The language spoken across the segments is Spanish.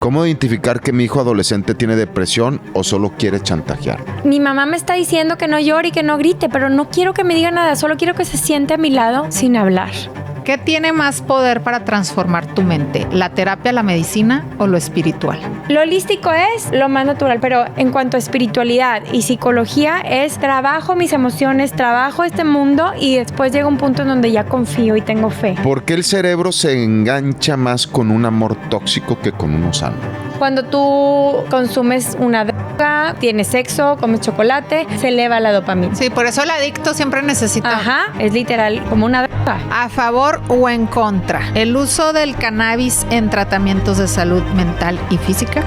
¿Cómo identificar que mi hijo adolescente tiene depresión o solo quiere chantajear? Mi mamá me está diciendo que no llore y que no grite, pero no quiero que me diga nada, solo quiero que se siente a mi lado sin hablar. ¿Qué tiene más poder para transformar tu mente? ¿La terapia, la medicina o lo espiritual? Lo holístico es lo más natural, pero en cuanto a espiritualidad y psicología es trabajo mis emociones, trabajo este mundo y después llega un punto en donde ya confío y tengo fe. ¿Por qué el cerebro se engancha más con un amor tóxico que con uno sano? Cuando tú consumes una droga, tienes sexo, comes chocolate, se eleva la dopamina. Sí, por eso el adicto siempre necesita. Ajá, es literal como una droga. ¿A favor o en contra? ¿El uso del cannabis en tratamientos de salud mental y física?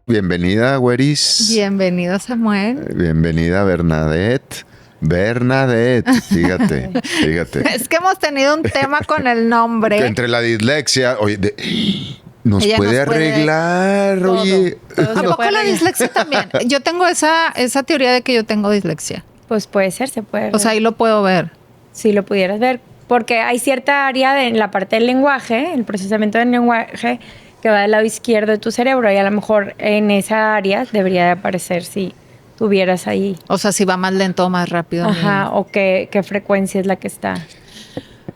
Bienvenida, güeris. Bienvenido, Samuel. Bienvenida, Bernadette. Bernadette, fíjate. Es que hemos tenido un tema con el nombre. Que entre la dislexia, oye, nos Ella puede nos puede arreglar, todo. oye. ¿A poco la dislexia también? Yo tengo esa teoría de que yo tengo dislexia. Pues puede ser, se puede. O sea, ahí lo puedo ver. Si lo pudieras ver, porque hay cierta área en la parte del lenguaje, el procesamiento del lenguaje, que va del lado izquierdo de tu cerebro y a lo mejor en esa área debería de aparecer si tuvieras ahí. O sea, si va más lento o más rápido. Ajá, o qué frecuencia es la que está.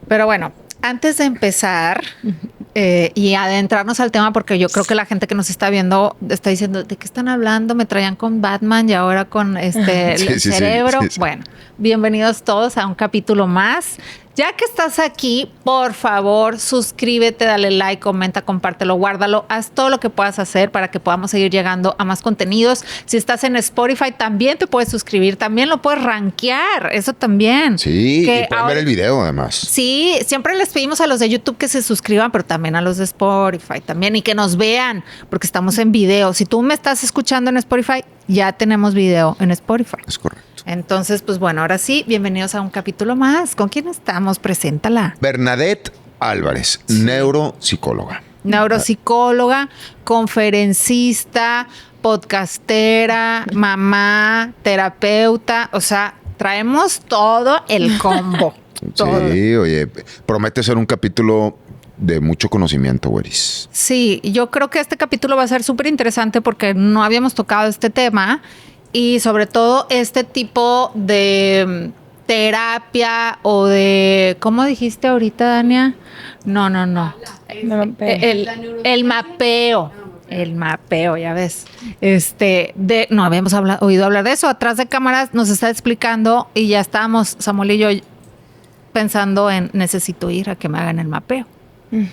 Pero bueno, antes de empezar y adentrarnos al tema, porque yo creo que la gente que nos está viendo está diciendo, ¿de qué están hablando? Me traían con Batman y ahora con el cerebro. Sí. Bueno, bienvenidos todos a un capítulo más. Ya que estás aquí, por favor, suscríbete, dale like, comenta, compártelo, guárdalo, haz todo lo que puedas hacer para que podamos seguir llegando a más contenidos. Si estás en Spotify, también te puedes suscribir, también lo puedes rankear, eso también. Sí, Que y pueden ver el video además. Sí, siempre les pedimos a los de YouTube que se suscriban, pero también a los de Spotify también y que nos vean, porque estamos en video. Si tú me estás escuchando en Spotify, ya tenemos video en Spotify. Es correcto. Entonces, pues bueno, ahora sí, bienvenidos a un capítulo más. ¿Con quién estamos? Preséntala. Bernadette Álvarez, neuropsicóloga. Neuropsicóloga, conferencista, podcastera, mamá, terapeuta, o sea, traemos todo el combo. Todo. Sí, oye, promete ser un capítulo de mucho conocimiento, güeris. Sí, yo creo que este capítulo va a ser súper interesante porque no habíamos tocado este tema y sobre todo este tipo de terapia o de, ¿cómo dijiste ahorita, Dania? No. El mapeo. El mapeo, ya ves. No habíamos oído hablar de eso. Atrás de cámaras nos está explicando y ya estábamos, Samuel y yo, pensando en necesito ir a que me hagan el mapeo.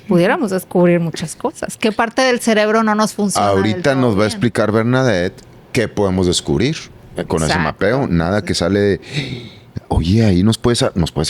Pudiéramos descubrir muchas cosas. ¿Qué parte del cerebro no nos funciona? Ahorita nos va a explicar Bernadette qué podemos descubrir con ese mapeo. Nada que sale de, oye, ahí nos puedes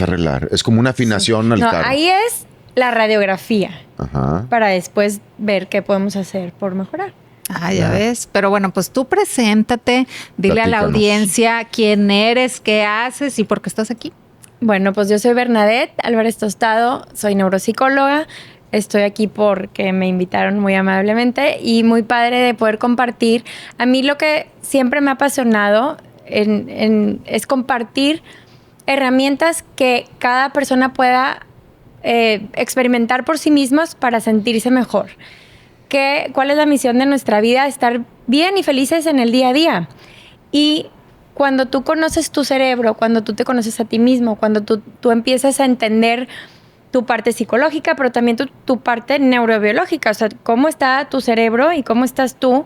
arreglar. Es como una afinación al carro. Ahí es la radiografía. Ajá. Para después ver qué podemos hacer por mejorar. Ah, ya ves. Pero bueno, pues tú preséntate, dile a la audiencia quién eres, qué haces y por qué estás aquí. Bueno, pues yo soy Bernadette Álvarez Tostado, soy neuropsicóloga. Estoy aquí porque me invitaron muy amablemente y muy padre de poder compartir. A mí lo que siempre me ha apasionado es compartir herramientas que cada persona pueda experimentar por sí mismos para sentirse mejor. ¿Cuál es la misión de nuestra vida? Estar bien y felices en el día a día. Y cuando tú conoces tu cerebro, cuando tú te conoces a ti mismo, cuando tú empiezas a entender tu parte psicológica, pero también tu parte neurobiológica, o sea, cómo está tu cerebro y cómo estás tú,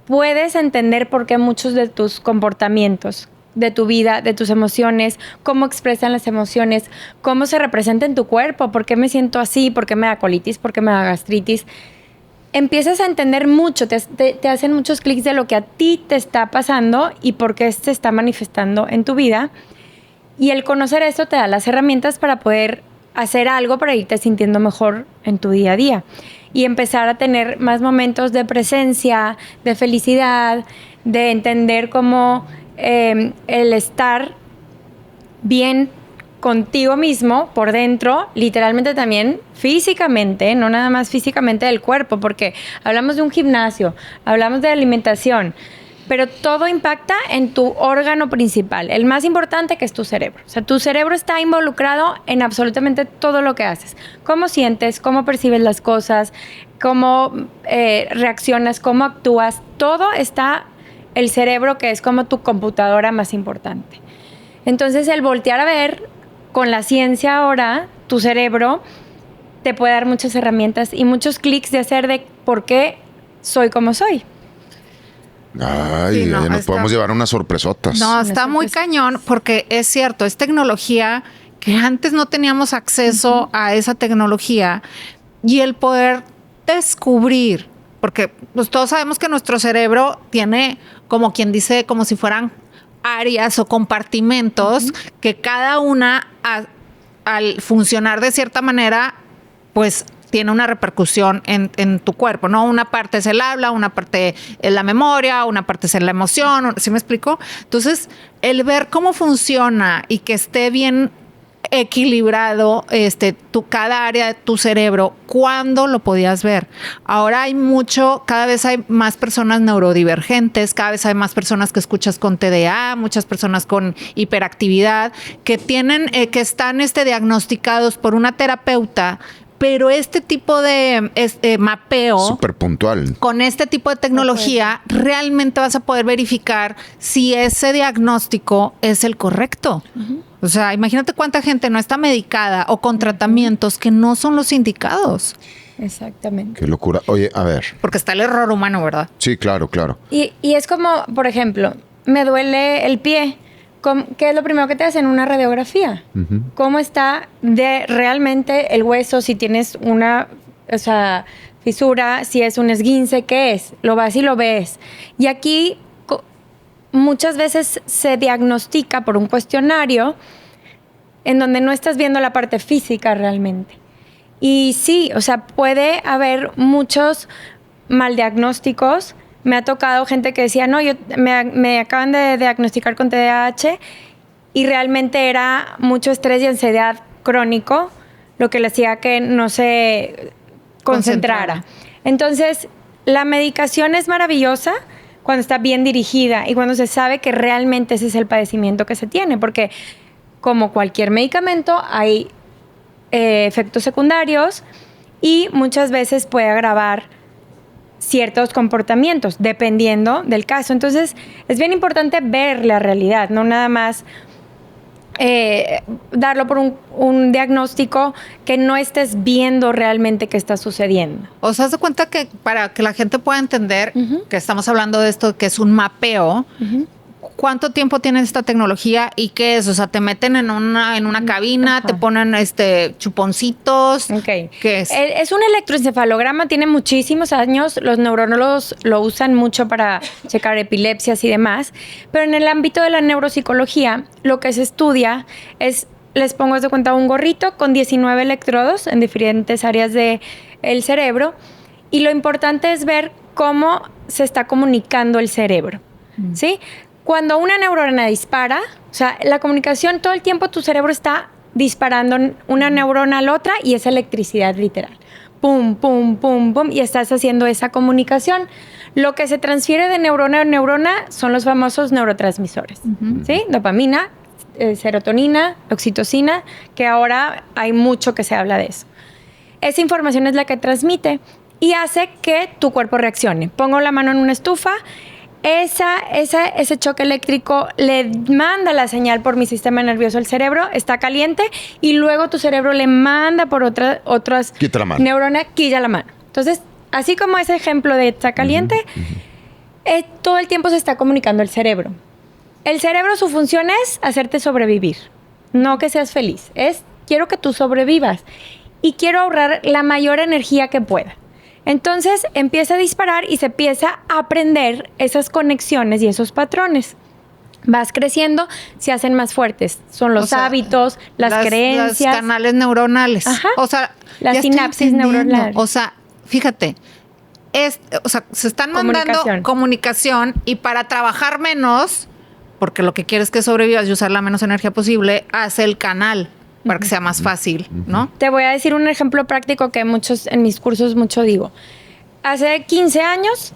puedes entender por qué muchos de tus comportamientos, de tu vida, de tus emociones, cómo expresan las emociones, cómo se representa en tu cuerpo, por qué me siento así, por qué me da colitis, por qué me da gastritis. Empiezas a entender mucho, te hacen muchos clics de lo que a ti te está pasando y por qué se está manifestando en tu vida. Y el conocer esto te da las herramientas para poder hacer algo para irte sintiendo mejor en tu día a día. Y empezar a tener más momentos de presencia, de felicidad, de entender cómo el estar bien contigo mismo por dentro, literalmente también físicamente, no nada más físicamente del cuerpo, porque hablamos de un gimnasio, hablamos de alimentación, pero todo impacta en tu órgano principal, el más importante, que es tu cerebro. O sea, tu cerebro está involucrado en absolutamente todo lo que haces. Cómo sientes, cómo percibes las cosas, cómo reaccionas, cómo actúas. Todo está el cerebro, que es como tu computadora más importante. Entonces, el voltear a ver con la ciencia ahora, tu cerebro te puede dar muchas herramientas y muchos clics de hacer de por qué soy como soy. Ay, Sí, no, nos podemos llevar unas sorpresotas. No, está muy cañón porque es cierto, es tecnología que antes no teníamos acceso a esa tecnología y el poder descubrir, porque pues, todos sabemos que nuestro cerebro tiene, como quien dice, como si fueran áreas o compartimentos que cada una al funcionar de cierta manera, pues tiene una repercusión en tu cuerpo, ¿no? Una parte es el habla, una parte es la memoria, una parte es la emoción, ¿sí me explico? Entonces, el ver cómo funciona y que esté bien equilibrado cada área de tu cerebro, ¿cuándo lo podías ver? Ahora hay cada vez hay más personas neurodivergentes, cada vez hay más personas que escuchas con TDA, muchas personas con hiperactividad, que tienen, que están diagnosticados por una terapeuta, pero este tipo de mapeo súper puntual. Con este tipo de tecnología, realmente vas a poder verificar si ese diagnóstico es el correcto. O sea, imagínate cuánta gente no está medicada o con tratamientos que no son los indicados. Exactamente. Qué locura. Oye, a ver. Porque está el error humano, ¿verdad? Sí, claro. Y es como, por ejemplo, me duele el pie. ¿Qué es lo primero que te hacen? Una radiografía. ¿Cómo está realmente el hueso? Si tienes una fisura, si es un esguince, ¿qué es? Lo vas y lo ves. Y aquí muchas veces se diagnostica por un cuestionario en donde no estás viendo la parte física realmente. Y sí, puede haber muchos maldiagnósticos. Me ha tocado gente que decía, no, me acaban de diagnosticar con TDAH y realmente era mucho estrés y ansiedad crónico, lo que le hacía que no se concentrara. Entonces, la medicación es maravillosa cuando está bien dirigida y cuando se sabe que realmente ese es el padecimiento que se tiene, porque como cualquier medicamento hay efectos secundarios y muchas veces puede agravar ciertos comportamientos, dependiendo del caso. Entonces, es bien importante ver la realidad, no nada más darlo por un diagnóstico que no estés viendo realmente qué está sucediendo. O sea, haz de cuenta que para que la gente pueda entender que estamos hablando de esto, que es un mapeo, ¿cuánto tiempo tiene esta tecnología y qué es? O sea, te meten en una cabina, te ponen chuponcitos. Okay. ¿Qué es? Es un electroencefalograma, tiene muchísimos años. Los neurólogos lo usan mucho para checar epilepsias y demás. Pero en el ámbito de la neuropsicología, lo que se estudia es, les pongo de cuenta un gorrito con 19 electrodos en diferentes áreas del cerebro. Y lo importante es ver cómo se está comunicando el cerebro. ¿Sí? Cuando una neurona dispara, o sea, la comunicación todo el tiempo tu cerebro está disparando una neurona a la otra y es electricidad literal. Pum, pum, pum, pum, y estás haciendo esa comunicación. Lo que se transfiere de neurona a neurona son los famosos neurotransmisores, ¿sí? Dopamina, serotonina, oxitocina, que ahora hay mucho que se habla de eso. Esa información es la que transmite y hace que tu cuerpo reaccione. Pongo la mano en una estufa, ese choque eléctrico le manda la señal por mi sistema nervioso al cerebro, está caliente, y luego tu cerebro le manda por otras neuronas, quilla la mano. Entonces, así como ese ejemplo de está caliente, todo el tiempo se está comunicando el cerebro. El cerebro, su función es hacerte sobrevivir, no que seas feliz. Quiero que tú sobrevivas y quiero ahorrar la mayor energía que pueda. Entonces empieza a disparar y se empieza a aprender esas conexiones y esos patrones. Vas creciendo, se hacen más fuertes. Son los hábitos, las creencias. Los canales neuronales. Ajá. O sea, las sinapsis neuronales. O sea, fíjate, se están mandando comunicación y para trabajar menos, porque lo que quieres es que sobrevivas y usar la menos energía posible, hace el canal para que sea más fácil, ¿no? Te voy a decir un ejemplo práctico que en mis cursos mucho digo. Hace 15 años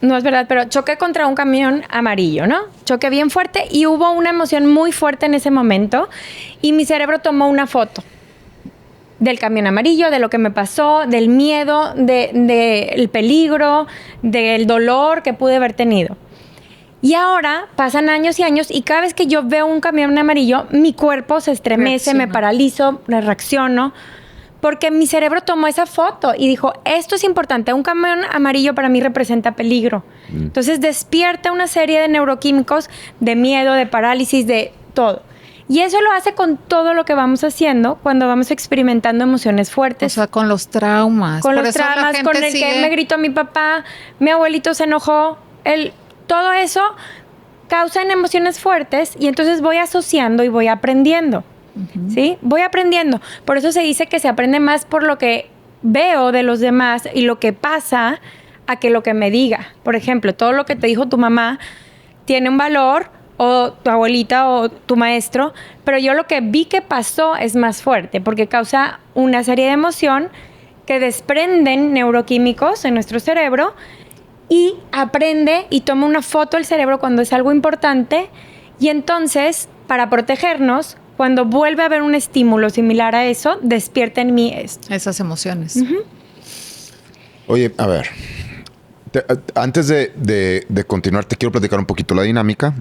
no es verdad, pero choqué contra un camión amarillo, ¿no? Choqué bien fuerte y hubo una emoción muy fuerte en ese momento y mi cerebro tomó una foto del camión amarillo, de lo que me pasó, del miedo, del peligro, del dolor que pude haber tenido. Y ahora pasan años y años y cada vez que yo veo un camión amarillo, mi cuerpo se estremece, me paralizo, reacciono, porque mi cerebro tomó esa foto y dijo, esto es importante, un camión amarillo para mí representa peligro. Entonces despierta una serie de neuroquímicos de miedo, de parálisis, de todo. Y eso lo hace con todo lo que vamos haciendo cuando vamos experimentando emociones fuertes. O sea, con los traumas. Con los traumas, con el que me gritó mi papá, mi abuelito se enojó, todo eso causan emociones fuertes y entonces voy asociando y voy aprendiendo. ¿Sí? Voy aprendiendo. Por eso se dice que se aprende más por lo que veo de los demás y lo que pasa a que lo que me diga. Por ejemplo, todo lo que te dijo tu mamá tiene un valor, o tu abuelita o tu maestro, pero yo lo que vi que pasó es más fuerte porque causa una serie de emoción que desprenden neuroquímicos en nuestro cerebro y aprende y toma una foto el cerebro cuando es algo importante y entonces, para protegernos, cuando vuelve a haber un estímulo similar a eso, despierta en mí esto. Esas emociones. Oye, a ver, antes de continuar, te quiero platicar un poquito la dinámica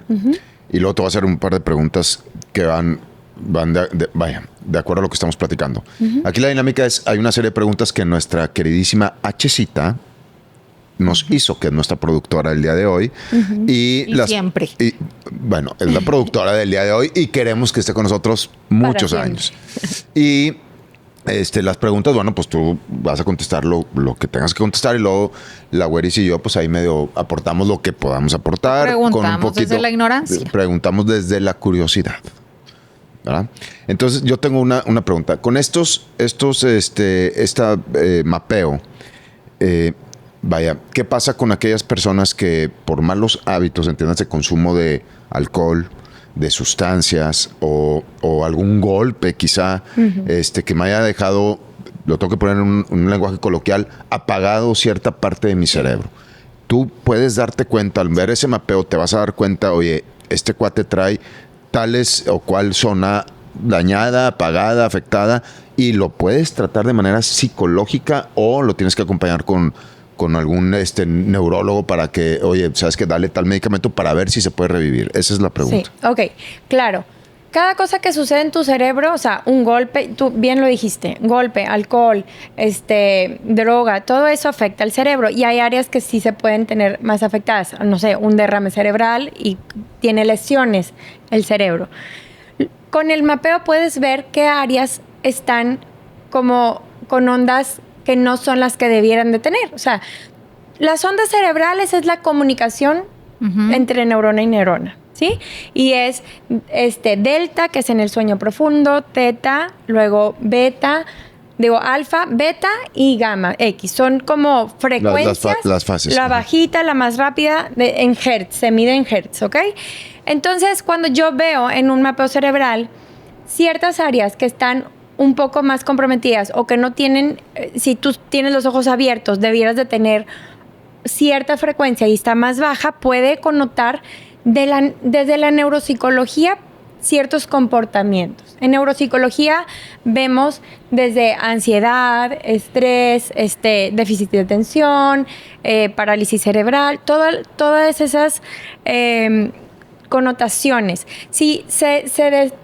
y luego te voy a hacer un par de preguntas que van de acuerdo a lo que estamos platicando. Aquí la dinámica es, hay una serie de preguntas que nuestra queridísima Hcita nos hizo, que es nuestra productora del día de hoy. Y siempre. Y, bueno, es la productora del día de hoy queremos que esté con nosotros muchos años. Y las preguntas, bueno, pues tú vas a contestar lo que tengas que contestar y luego la Güeris y yo, pues ahí medio aportamos lo que podamos aportar. Preguntamos con un poquito, desde la ignorancia. Preguntamos desde la curiosidad. ¿Verdad? Entonces, yo tengo una pregunta. Con mapeo, vaya, ¿qué pasa con aquellas personas que por malos hábitos, entiéndase, consumo de alcohol, de sustancias o algún golpe quizá que me haya dejado, lo tengo que poner en un lenguaje coloquial, apagado cierta parte de mi cerebro? Tú puedes darte cuenta, al ver ese mapeo te vas a dar cuenta, oye, este cuate trae tales o cual zona dañada, apagada, afectada, y lo puedes tratar de manera psicológica o lo tienes que acompañar con algún neurólogo para que, oye, sabes que dale tal medicamento para ver si se puede revivir. Esa es la pregunta. Sí, ok, claro. Cada cosa que sucede en tu cerebro, o sea, un golpe, tú bien lo dijiste, golpe, alcohol, droga, todo eso afecta al cerebro y hay áreas que sí se pueden tener más afectadas. No sé, un derrame cerebral y tiene lesiones el cerebro. Con el mapeo puedes ver qué áreas están como con ondas que no son las que debieran de tener. O sea, las ondas cerebrales es la comunicación entre neurona y neurona, ¿sí? Y es delta, que es en el sueño profundo, teta, luego beta, alfa, beta y gamma, X. Son como frecuencias. Las fases. La bajita, la más rápida, en hertz, se mide en hertz, ¿ok? Entonces, cuando yo veo en un mapeo cerebral ciertas áreas que están un poco más comprometidas o que no tienen, si tú tienes los ojos abiertos, debieras de tener cierta frecuencia y está más baja, puede connotar desde la neuropsicología ciertos comportamientos. En neuropsicología vemos desde ansiedad, estrés, déficit de atención, parálisis cerebral, todas esas connotaciones. Si se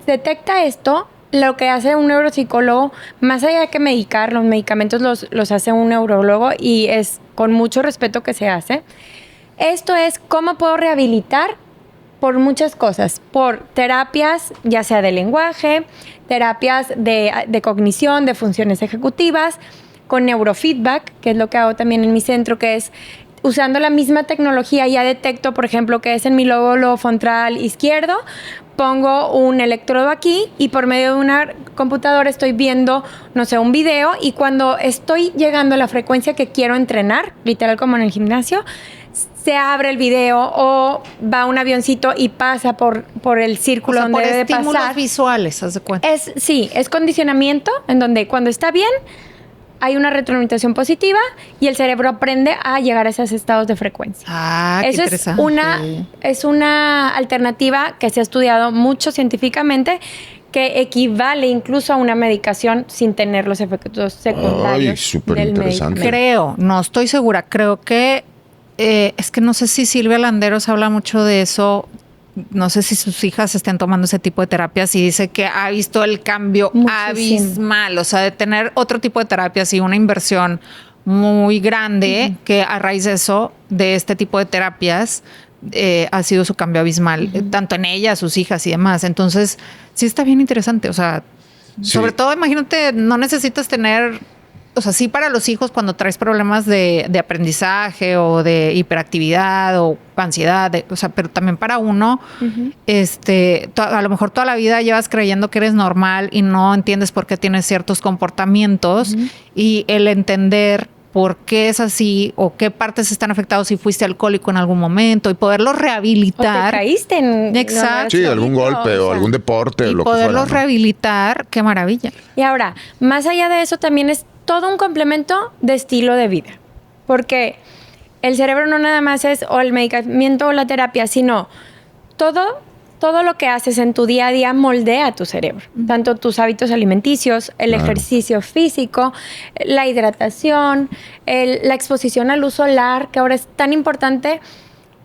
detecta esto, lo que hace un neuropsicólogo, más allá de que medicar, los medicamentos los hace un neurólogo y es con mucho respeto que se hace. Esto es cómo puedo rehabilitar por muchas cosas, por terapias, ya sea de lenguaje, terapias de cognición, de funciones ejecutivas, con neurofeedback, que es lo que hago también en mi centro, que es usando la misma tecnología, ya detecto, por ejemplo, que es en mi lóbulo frontal izquierdo, pongo un electrodo aquí y por medio de una computadora estoy viendo, no sé, un video y cuando estoy llegando a la frecuencia que quiero entrenar, literal como en el gimnasio, se abre el video o va un avioncito y pasa por el círculo donde debe pasar. Estímulos visuales, haz de cuenta. Sí, es condicionamiento en donde cuando está bien, hay una retroalimentación positiva y el cerebro aprende a llegar a esos estados de frecuencia. Qué Eso interesante. es una alternativa que se ha estudiado mucho científicamente, que equivale incluso a una medicación sin tener los efectos secundarios. Ay, súper del interesante. medicamento. No estoy segura. Creo que es que no sé si Silvia Landeros habla mucho de eso. No sé si sus hijas estén tomando ese tipo de terapias y dice que ha visto el cambio Muchísimo. abismal. O sea, de tener otro tipo de terapias y una inversión muy grande que a raíz de eso, de este tipo de terapias, ha sido su cambio abismal, tanto en ella, sus hijas y demás. Entonces, sí está bien interesante. O sea, Sí. sobre todo, imagínate, no necesitas tener, o sea, sí para los hijos cuando traes problemas de aprendizaje o de hiperactividad o ansiedad, o sea, pero también para uno, a lo mejor toda la vida llevas creyendo que eres normal y no entiendes por qué tienes ciertos comportamientos y el entender por qué es así o qué partes están afectadas si fuiste alcohólico en algún momento y poderlos O te rehabilitar. caíste en... Exacto. Sí, algún golpe o sea, algún deporte, Y lo que fuera, poderlos ¿no? rehabilitar, qué maravilla. Y ahora, más allá de eso, también es todo un complemento de estilo de vida. Porque el cerebro no nada más es o el medicamento o la terapia, sino todo lo que haces en tu día a día moldea tu cerebro. Tanto tus hábitos alimenticios, el Claro. ejercicio físico, la hidratación, la exposición a luz solar, que ahora es tan importante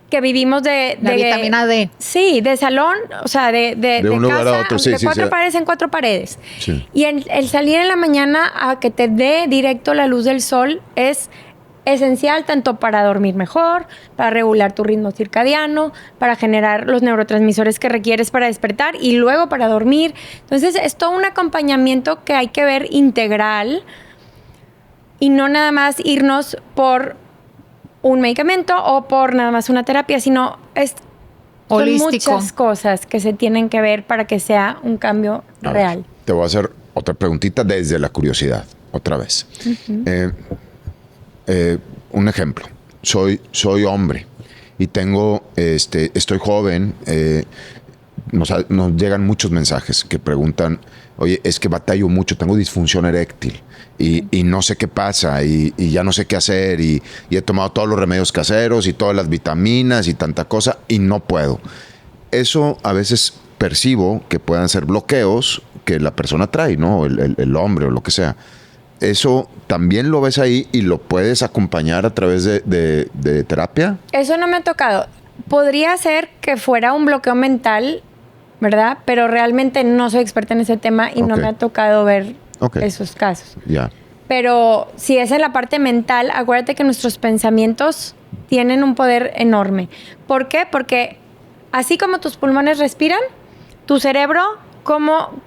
que vivimos La vitamina D. Sí, de salón, o sea, de un lugar casa, a otro, sí, de sí, cuatro sí. paredes en cuatro paredes. Sí. Y el salir en la mañana a que te dé directo la luz del sol es esencial tanto para dormir mejor, para regular tu ritmo circadiano, para generar los neurotransmisores que requieres para despertar y luego para dormir. Entonces, es todo un acompañamiento que hay que ver integral y no nada más irnos por un medicamento o por nada más una terapia, sino son Holístico. muchas cosas que se tienen que ver para que sea un cambio A ver, real. te voy a hacer otra preguntita desde la curiosidad, otra vez. Un ejemplo. Soy hombre y estoy joven. Nos llegan muchos mensajes que preguntan, oye, es que batallo mucho, tengo disfunción eréctil y no sé qué pasa y ya no sé qué hacer y he tomado todos los remedios caseros y todas las vitaminas y tanta cosa y no puedo. Eso a veces percibo que puedan ser bloqueos que la persona trae, ¿no? El hombre o lo que sea. ¿Eso también lo ves ahí y lo puedes acompañar a través de terapia? Eso no me ha tocado. Podría ser que fuera un bloqueo mental, ¿verdad? Pero realmente no soy experta en ese tema y no Ok. me ha tocado ver Ok. esos casos. Ya. Pero si es en la parte mental, acuérdate que nuestros pensamientos tienen un poder enorme. ¿Por qué? Porque así como tus pulmones respiran, tu cerebro,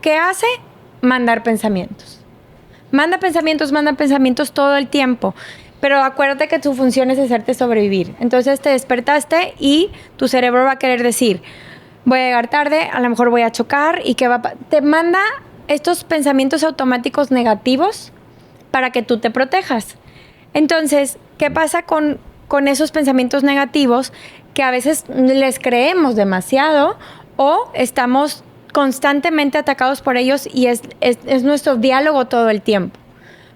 ¿qué hace? Mandar pensamientos. Manda pensamientos todo el tiempo. Pero acuérdate que tu función es hacerte sobrevivir. Entonces te despertaste y tu cerebro va a querer decir, voy a llegar tarde, a lo mejor voy a chocar y te manda estos pensamientos automáticos negativos para que tú te protejas. Entonces, ¿qué pasa con esos pensamientos negativos que a veces les creemos demasiado o estamos constantemente atacados por ellos y es nuestro diálogo todo el tiempo?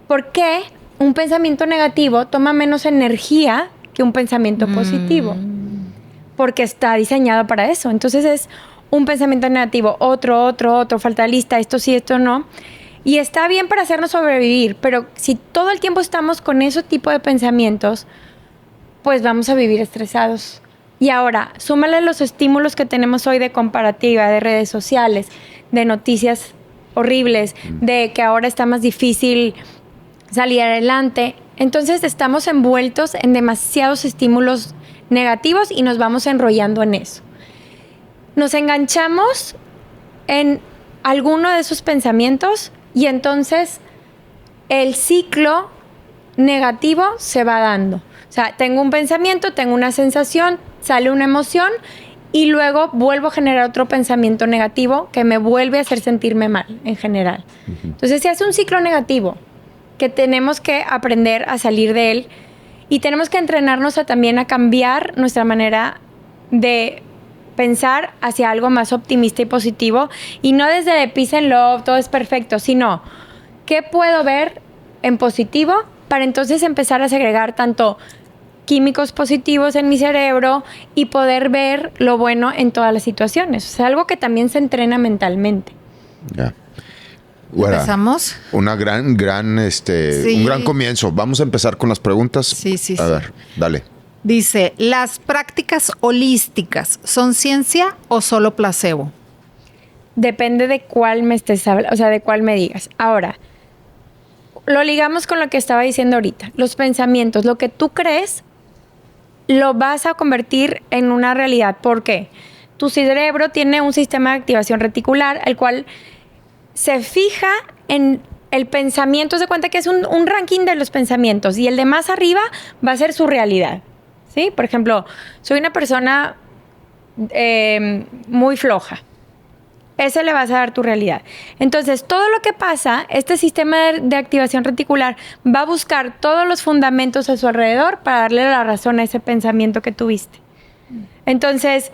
¿Por qué un pensamiento negativo toma menos energía que un pensamiento positivo? Porque está diseñado para eso. Entonces es un pensamiento negativo, otro, falta de lista, esto sí, esto no. Y está bien para hacernos sobrevivir, pero si todo el tiempo estamos con ese tipo de pensamientos, pues vamos a vivir estresados. Y ahora, súmale los estímulos que tenemos hoy de comparativa, de redes sociales, de noticias horribles, de que ahora está más difícil salir adelante. Entonces estamos envueltos en demasiados estímulos negativos y nos vamos enrollando en eso. Nos enganchamos en alguno de esos pensamientos y entonces el ciclo negativo se va dando. O sea, tengo un pensamiento, tengo una sensación, sale una emoción y luego vuelvo a generar otro pensamiento negativo que me vuelve a hacer sentirme mal en general. Entonces se hace un ciclo negativo que tenemos que aprender a salir de él y tenemos que entrenarnos también a cambiar nuestra manera de pensar hacia algo más optimista y positivo y no desde peace and love, todo es perfecto, sino ¿qué puedo ver en positivo para entonces empezar a segregar tanto químicos positivos en mi cerebro y poder ver lo bueno en todas las situaciones. O sea, algo que también se entrena mentalmente. Ya. Bueno, ¿Empezamos? una gran, Sí. un gran comienzo. Vamos a empezar con las preguntas. Sí. A ver, dale. Dice, ¿las prácticas holísticas son ciencia o solo placebo? Depende de cuál me estés hablando, o sea, de cuál me digas. Ahora, lo ligamos con lo que estaba diciendo ahorita. Los pensamientos, lo que tú crees, lo vas a convertir en una realidad. ¿Por qué? Tu cerebro tiene un sistema de activación reticular, el cual se fija en el pensamiento. Se cuenta que es un ranking de los pensamientos y el de más arriba va a ser su realidad. ¿Sí? Por ejemplo, soy una persona muy floja. Ese le vas a dar tu realidad. Entonces, todo lo que pasa, este sistema de activación reticular va a buscar todos los fundamentos a su alrededor para darle la razón a ese pensamiento que tuviste. Entonces,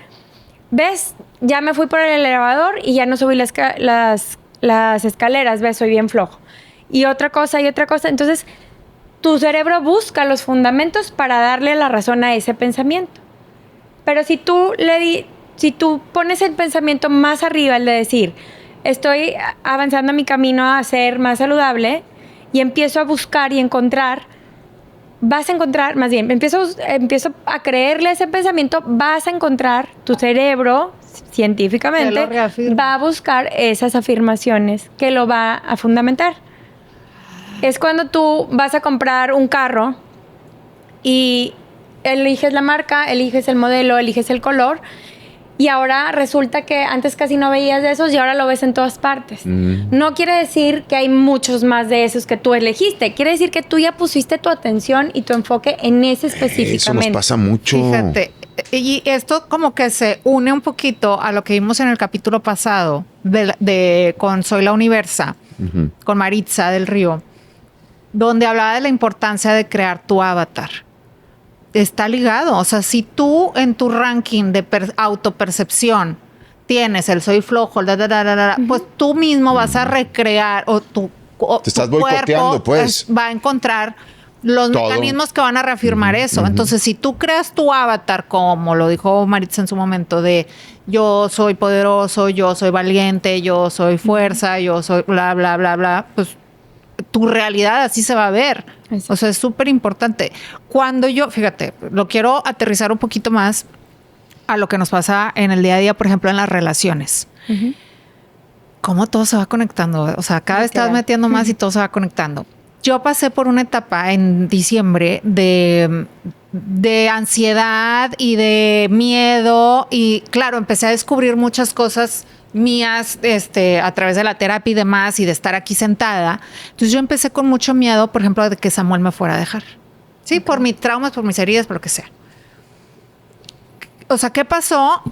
¿ves? Ya me fui por el elevador y ya no subí las escaleras. ¿Ves? Soy bien flojo. Y otra cosa. Entonces, tu cerebro busca los fundamentos para darle la razón a ese pensamiento. Pero si tú pones el pensamiento más arriba, el de decir, estoy avanzando en mi camino a ser más saludable y empiezo a buscar y encontrar, vas a encontrar, más bien, empiezo a creerle ese pensamiento, vas a encontrar, tu cerebro, científicamente, va a buscar esas afirmaciones que lo va a fundamentar. Es cuando tú vas a comprar un carro y eliges la marca, eliges el modelo, eliges el color y ahora resulta que antes casi no veías de esos y ahora lo ves en todas partes. No quiere decir que hay muchos más de esos que tú elegiste. Quiere decir que tú ya pusiste tu atención y tu enfoque en ese específicamente. Eso nos pasa mucho. Fíjate, y esto como que se une un poquito a lo que vimos en el capítulo pasado con Soy la Universa, con Maritza del Río, donde hablaba de la importancia de crear tu avatar. Está ligado. O sea, si tú en tu ranking de autopercepción tienes el soy flojo, pues tú mismo vas a recrear te estás tu boicoteando, cuerpo pues. va a encontrar los mecanismos que van a reafirmar eso. Entonces, si tú creas tu avatar, como lo dijo Maritza en su momento, de yo soy poderoso, yo soy valiente, yo soy fuerza, yo soy bla, bla, bla, bla, pues tu realidad así se va a ver. Así. O sea, es súper importante. Cuando fíjate, lo quiero aterrizar un poquito más a lo que nos pasa en el día a día, por ejemplo, en las relaciones. Cómo todo se va conectando. O sea, cada vez estás metiendo más y todo se va conectando. Yo pasé por una etapa en diciembre de ansiedad y de miedo y claro, empecé a descubrir muchas cosas mías a través de la terapia y demás y de estar aquí sentada. Entonces yo empecé con mucho miedo, por ejemplo, de que Samuel me fuera a dejar. Sí, por mis traumas, por mis heridas, por lo que sea. O sea, ¿qué pasó?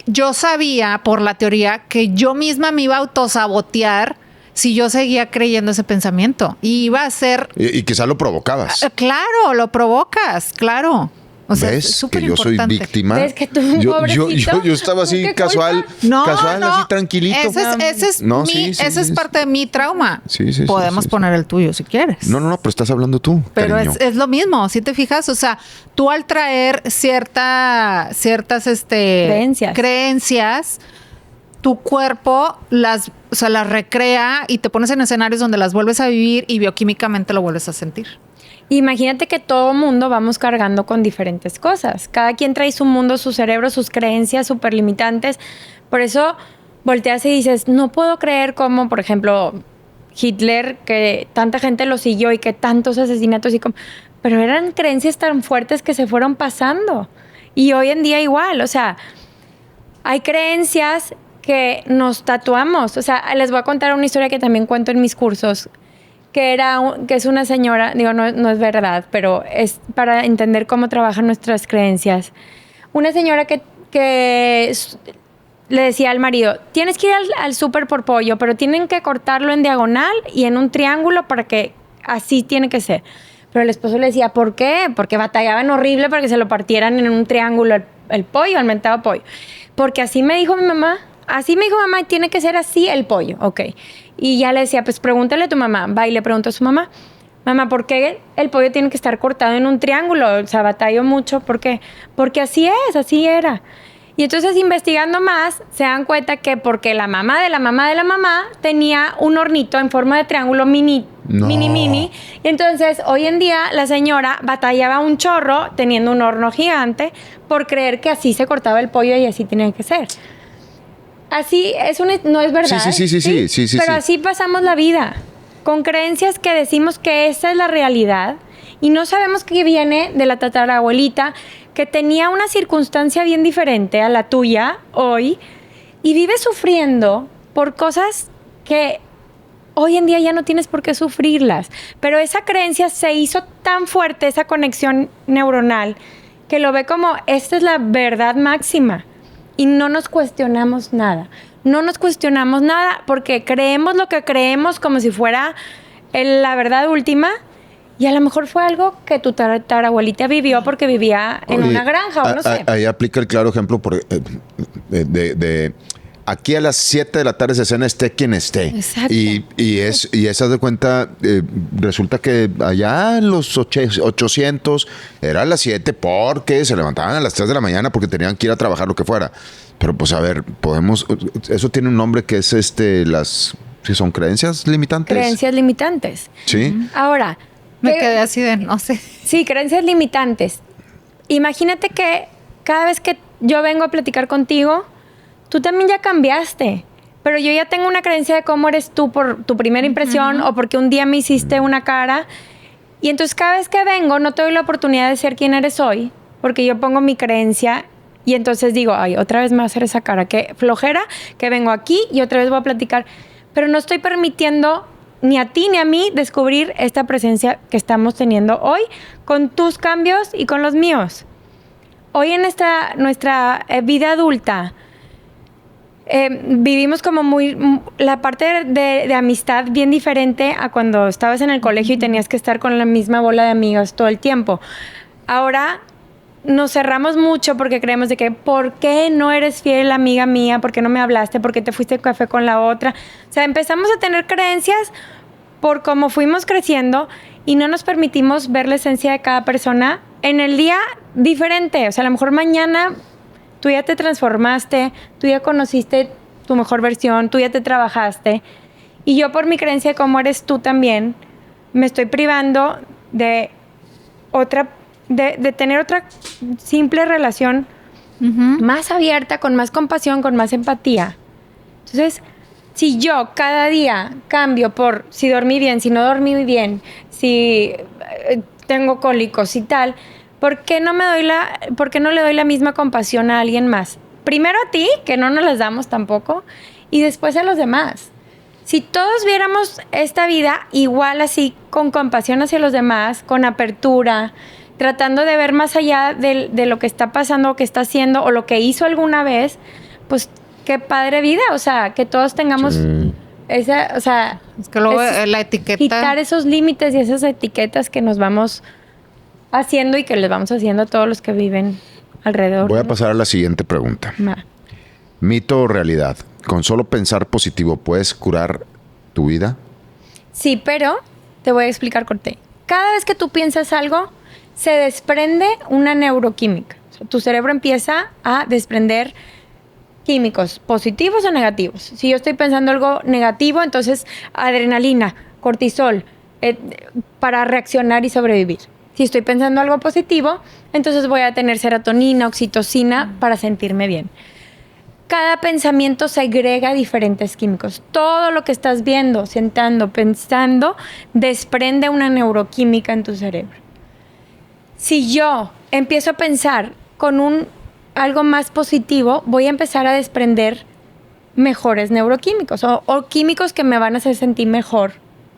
Yo sabía por la teoría que yo misma me iba a autosabotear si yo seguía creyendo ese pensamiento. Y iba a ser... Y quizá lo provocabas. Claro, lo provocas, claro. O sea, ¿ves que yo soy víctima? ¿Ves que tú, yo estaba así casual, así tranquilito. Ese es parte de mi trauma. Sí, Podemos poner el tuyo si quieres. No, pero estás hablando tú, pero cariño. es lo mismo, si te fijas, o sea, tú al traer ciertas creencias, tu cuerpo las recrea y te pones en escenarios donde las vuelves a vivir y bioquímicamente lo vuelves a sentir. Imagínate que todo mundo vamos cargando con diferentes cosas. Cada quien trae su mundo, su cerebro, sus creencias súper limitantes. Por eso volteas y dices, no puedo creer como, por ejemplo, Hitler, que tanta gente lo siguió y que tantos asesinatos pero eran creencias tan fuertes que se fueron pasando. Y hoy en día igual, o sea, hay creencias que nos tatuamos. O sea, les voy a contar una historia que también cuento en mis cursos, que es una señora, digo, no es verdad, pero es para entender cómo trabajan nuestras creencias. Una señora que le decía al marido, tienes que ir al súper por pollo, pero tienen que cortarlo en diagonal y en un triángulo para que así tiene que ser. Pero el esposo le decía, ¿por qué? Porque batallaban horrible para que se lo partieran en un triángulo el pollo, el mentado pollo. Porque así me dijo mi mamá. Así me dijo mamá, y tiene que ser así el pollo. Ok. Y ya le decía, pues pregúntale a tu mamá. Va y le preguntó a su mamá. mamá, ¿por qué el pollo tiene que estar cortado en un triángulo? O sea, batallo mucho. ¿Por qué? Porque así es, así era. Y entonces, investigando más, se dan cuenta que porque la mamá de la mamá de la mamá tenía un hornito en forma de triángulo mini. Y entonces, hoy en día, la señora batallaba un chorro teniendo un horno gigante por creer que así se cortaba el pollo y así tenía que ser. Así, no es verdad. Sí. Pero así pasamos la vida, con creencias que decimos que esa es la realidad y no sabemos que viene de la tatarabuelita que tenía una circunstancia bien diferente a la tuya hoy y vive sufriendo por cosas que hoy en día ya no tienes por qué sufrirlas. Pero esa creencia se hizo tan fuerte, esa conexión neuronal, que lo ve como esta es la verdad máxima y no nos cuestionamos nada. No nos cuestionamos nada porque creemos lo que creemos como si fuera la verdad última. Y a lo mejor fue algo que tu tatarabuelita vivió porque vivía en una granja o no sé. Ahí aplica el claro ejemplo de aquí a las 7 de la tarde se cena esté quien esté. Exacto. Y haz de cuenta, resulta que allá en los 800 era a las 7 porque se levantaban a las 3 de la mañana porque tenían que ir a trabajar, lo que fuera. Pero pues a ver, eso tiene un nombre que es si son creencias limitantes. Creencias limitantes. Sí. Ahora, Me quedé así de, no sé. sí, creencias limitantes. Imagínate que cada vez que yo vengo a platicar contigo, tú también ya cambiaste. Pero yo ya tengo una creencia de cómo eres tú por tu primera impresión o porque un día me hiciste una cara. Y entonces cada vez que vengo no te doy la oportunidad de ser quien eres hoy, porque yo pongo mi creencia y entonces digo, ay, otra vez me va a hacer esa cara. Qué flojera que vengo aquí y otra vez voy a platicar. Pero no estoy permitiendo ni a ti ni a mí descubrir esta presencia que estamos teniendo hoy con tus cambios y con los míos. Hoy en nuestra vida adulta vivimos como la parte de amistad bien diferente a cuando estabas en el colegio y tenías que estar con la misma bola de amigos todo el tiempo. Ahora nos cerramos mucho porque creemos de que ¿por qué no eres fiel amiga mía? ¿Por qué no me hablaste? ¿Por qué te fuiste al café con la otra? O sea, empezamos a tener creencias por cómo fuimos creciendo y no nos permitimos ver la esencia de cada persona en el día diferente. O sea, a lo mejor mañana tú ya te transformaste, tú ya conociste tu mejor versión, tú ya te trabajaste. Y yo por mi creencia de cómo eres tú también, me estoy privando de tener otra simple relación más abierta, con más compasión, con más empatía. Entonces, si yo cada día cambio por si dormí bien, si no dormí bien, si tengo cólicos y tal, ¿por qué no le doy la misma compasión a alguien más? Primero a ti, que no nos las damos tampoco, y después a los demás. Si todos viéramos esta vida igual así, con compasión hacia los demás, con apertura, tratando de ver más allá de lo que está pasando, o que está haciendo, o lo que hizo alguna vez, pues qué padre vida. O sea, que todos tengamos esa, o sea, es que luego la etiqueta, quitar esos límites y esas etiquetas que nos vamos haciendo y que les vamos haciendo a todos los que viven alrededor. Voy a pasar a la siguiente pregunta. ¿Mito o realidad? ¿Con solo pensar positivo puedes curar tu vida? Sí, pero te voy a explicar, Corté. Cada vez que tú piensas algo, se desprende una neuroquímica. O sea, tu cerebro empieza a desprender químicos positivos o negativos. Si yo estoy pensando algo negativo, entonces adrenalina, cortisol, para reaccionar y sobrevivir. Si estoy pensando algo positivo, entonces voy a tener serotonina, oxitocina para sentirme bien. Cada pensamiento segrega diferentes químicos. Todo lo que estás viendo, sentando, pensando, desprende una neuroquímica en tu cerebro. Si yo empiezo a pensar con algo más positivo, voy a empezar a desprender mejores neuroquímicos o químicos que me van a hacer sentir mejor,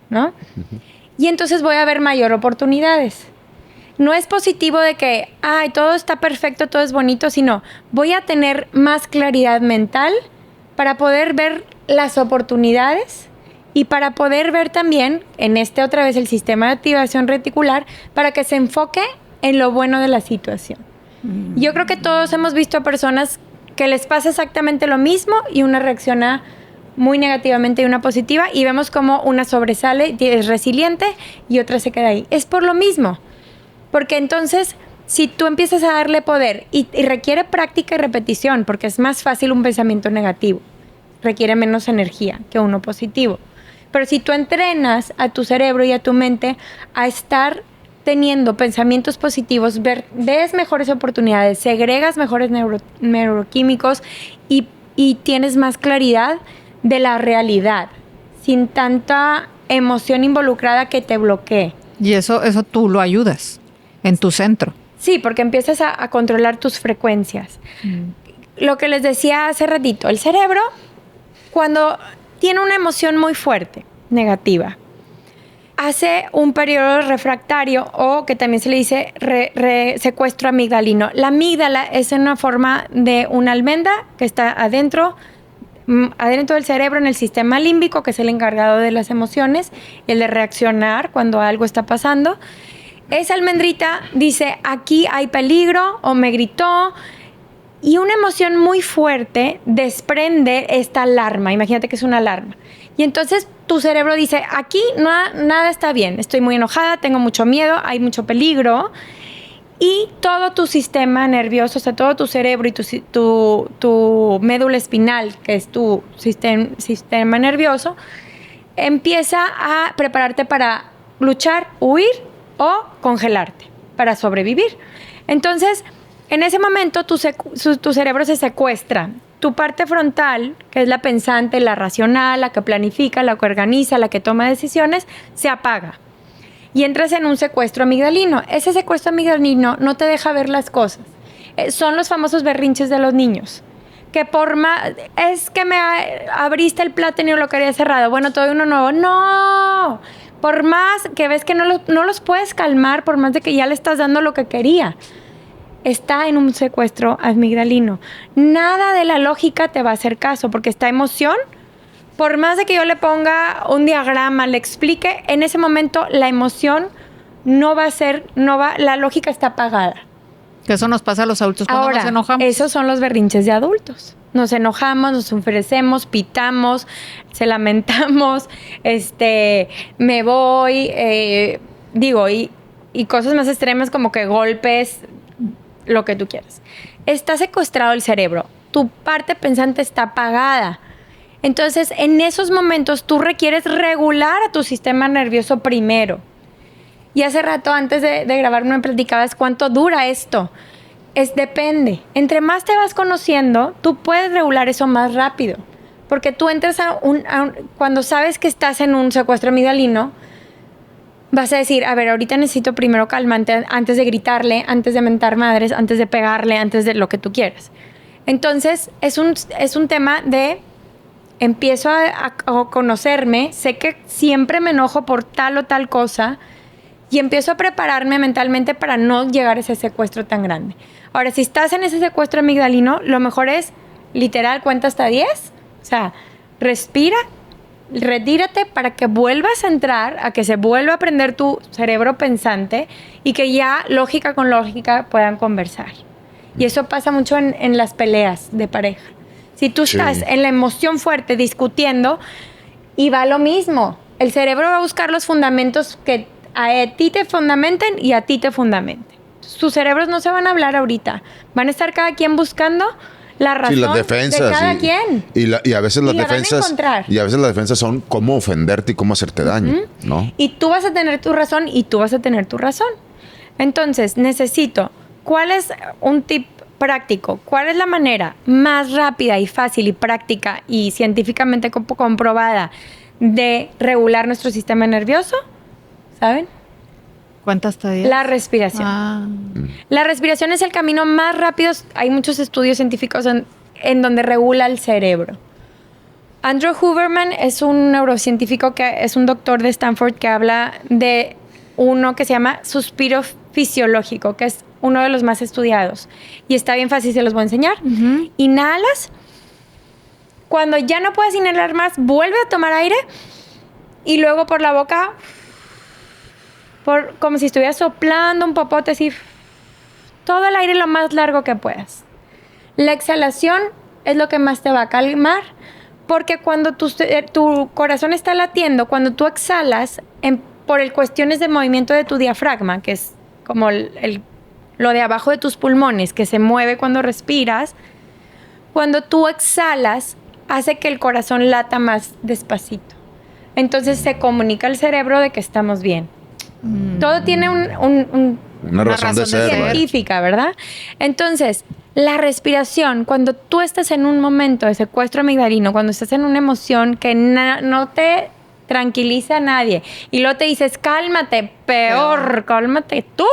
¿no? Y entonces voy a ver mayor oportunidades. No es positivo de que, ay, todo está perfecto, todo es bonito, sino voy a tener más claridad mental para poder ver las oportunidades y para poder ver también, otra vez el sistema de activación reticular, para que se enfoque en lo bueno de la situación. Yo creo que todos hemos visto a personas que les pasa exactamente lo mismo y una reacciona muy negativamente y una positiva, y vemos como una sobresale y es resiliente y otra se queda ahí. Es por lo mismo, porque entonces si tú empiezas a darle poder y requiere práctica y repetición, porque es más fácil un pensamiento negativo, requiere menos energía que uno positivo. Pero si tú entrenas a tu cerebro y a tu mente a estar teniendo pensamientos positivos, ves mejores oportunidades, segregas mejores neuroquímicos y tienes más claridad de la realidad, sin tanta emoción involucrada que te bloquee. Y eso tú lo ayudas en tu centro. Sí, porque empiezas a controlar tus frecuencias. Lo que les decía hace ratito, el cerebro, cuando tiene una emoción muy fuerte, negativa, hace un periodo refractario, o que también se le dice secuestro amigdalino. La amígdala es una forma de una almendra que está adentro del cerebro, en el sistema límbico, que es el encargado de las emociones, el de reaccionar cuando algo está pasando. Esa almendrita dice, aquí hay peligro, o me gritó, y una emoción muy fuerte desprende esta alarma. Imagínate que es una alarma. Y entonces tu cerebro dice, aquí nada está bien, estoy muy enojada, tengo mucho miedo, hay mucho peligro. Y todo tu sistema nervioso, o sea, todo tu cerebro y tu médula espinal, que es tu sistema nervioso, empieza a prepararte para luchar, huir o congelarte, para sobrevivir. Entonces, en ese momento tu cerebro se secuestra. Tu parte frontal, que es la pensante, la racional, la que planifica, la que organiza, la que toma decisiones, se apaga. Y entras en un secuestro amigdalino. Ese secuestro amigdalino no te deja ver las cosas. Son los famosos berrinches de los niños. Que por más... Es que me abriste el plátano y lo quería cerrado. Bueno, te doy uno nuevo. ¡No! Por más que ves que no los puedes calmar, por más de que ya le estás dando lo que quería, está en un secuestro amigdalino. Nada de la lógica te va a hacer caso, porque esta emoción, por más de que yo le ponga un diagrama, le explique, en ese momento la emoción la lógica está apagada. Que eso nos pasa a los adultos cuando Ahora, nos enojamos. Esos son los berrinches de adultos. Nos enojamos, nos enfurecemos, pitamos, se lamentamos, me voy, y cosas más extremas como que golpes, lo que tú quieras. Está secuestrado el cerebro. Tu parte pensante está apagada. Entonces, en esos momentos, tú requieres regular a tu sistema nervioso primero. Y hace rato, antes de grabar, me platicabas cuánto dura esto. Depende. Entre más te vas conociendo, tú puedes regular eso más rápido. Porque tú entras cuando sabes que estás en un secuestro amigdalino, vas a decir, a ver, ahorita necesito primero calmante antes de gritarle, antes de mentar madres, antes de pegarle, antes de lo que tú quieras. Entonces, es un tema de... Empiezo a conocerme, sé que siempre me enojo por tal o tal cosa, y empiezo a prepararme mentalmente para no llegar a ese secuestro tan grande. Ahora, si estás en ese secuestro amigdalino, lo mejor es, literal, cuenta hasta 10. O sea, respira, retírate para que vuelvas a entrar, a que se vuelva a prender tu cerebro pensante y que ya lógica con lógica puedan conversar. Y eso pasa mucho en las peleas de pareja. Si tú estás en la emoción fuerte discutiendo, y va lo mismo. El cerebro va a buscar los fundamentos que a ti te fundamenten y a ti te fundamenten. Sus cerebros no se van a hablar ahorita. Van a estar cada quien buscando la razón las defensas, de cada quien. Y a veces las defensas. Y a veces las defensas son cómo ofenderte y cómo hacerte daño, ¿no? Y tú vas a tener tu razón y tú vas a tener tu razón. Entonces, ¿cuál es un tip práctico? ¿Cuál es la manera más rápida y fácil y práctica y científicamente comprobada de regular nuestro sistema nervioso? ¿Saben? ¿Cuántas hasta 10? La respiración. La respiración es el camino más rápido. Hay muchos estudios científicos en donde regula el cerebro. Andrew Huberman es un neurocientífico que es un doctor de Stanford que habla de uno que se llama suspiro fisiológico, que es uno de los más estudiados. Y está bien fácil, se los voy a enseñar. Inhalas. Cuando ya no puedes inhalar más, vuelve a tomar aire. Y luego por la boca, como si estuvieras soplando un popote así. Todo el aire lo más largo que puedas. La exhalación es lo que más te va a calmar, Porque cuando tu corazón está latiendo, cuando tú exhalas, por cuestiones de movimiento de tu diafragma, que es como lo de abajo de tus pulmones, que se mueve cuando respiras, cuando tú exhalas, hace que el corazón lata más despacito. Entonces se comunica al cerebro de que estamos bien. Todo tiene una razón de ser, científica, ¿verdad? Entonces, la respiración, cuando tú estás en un momento de secuestro amigdalino, cuando estás en una emoción que no te tranquiliza a nadie, y luego te dices, cálmate, peor, cálmate tú.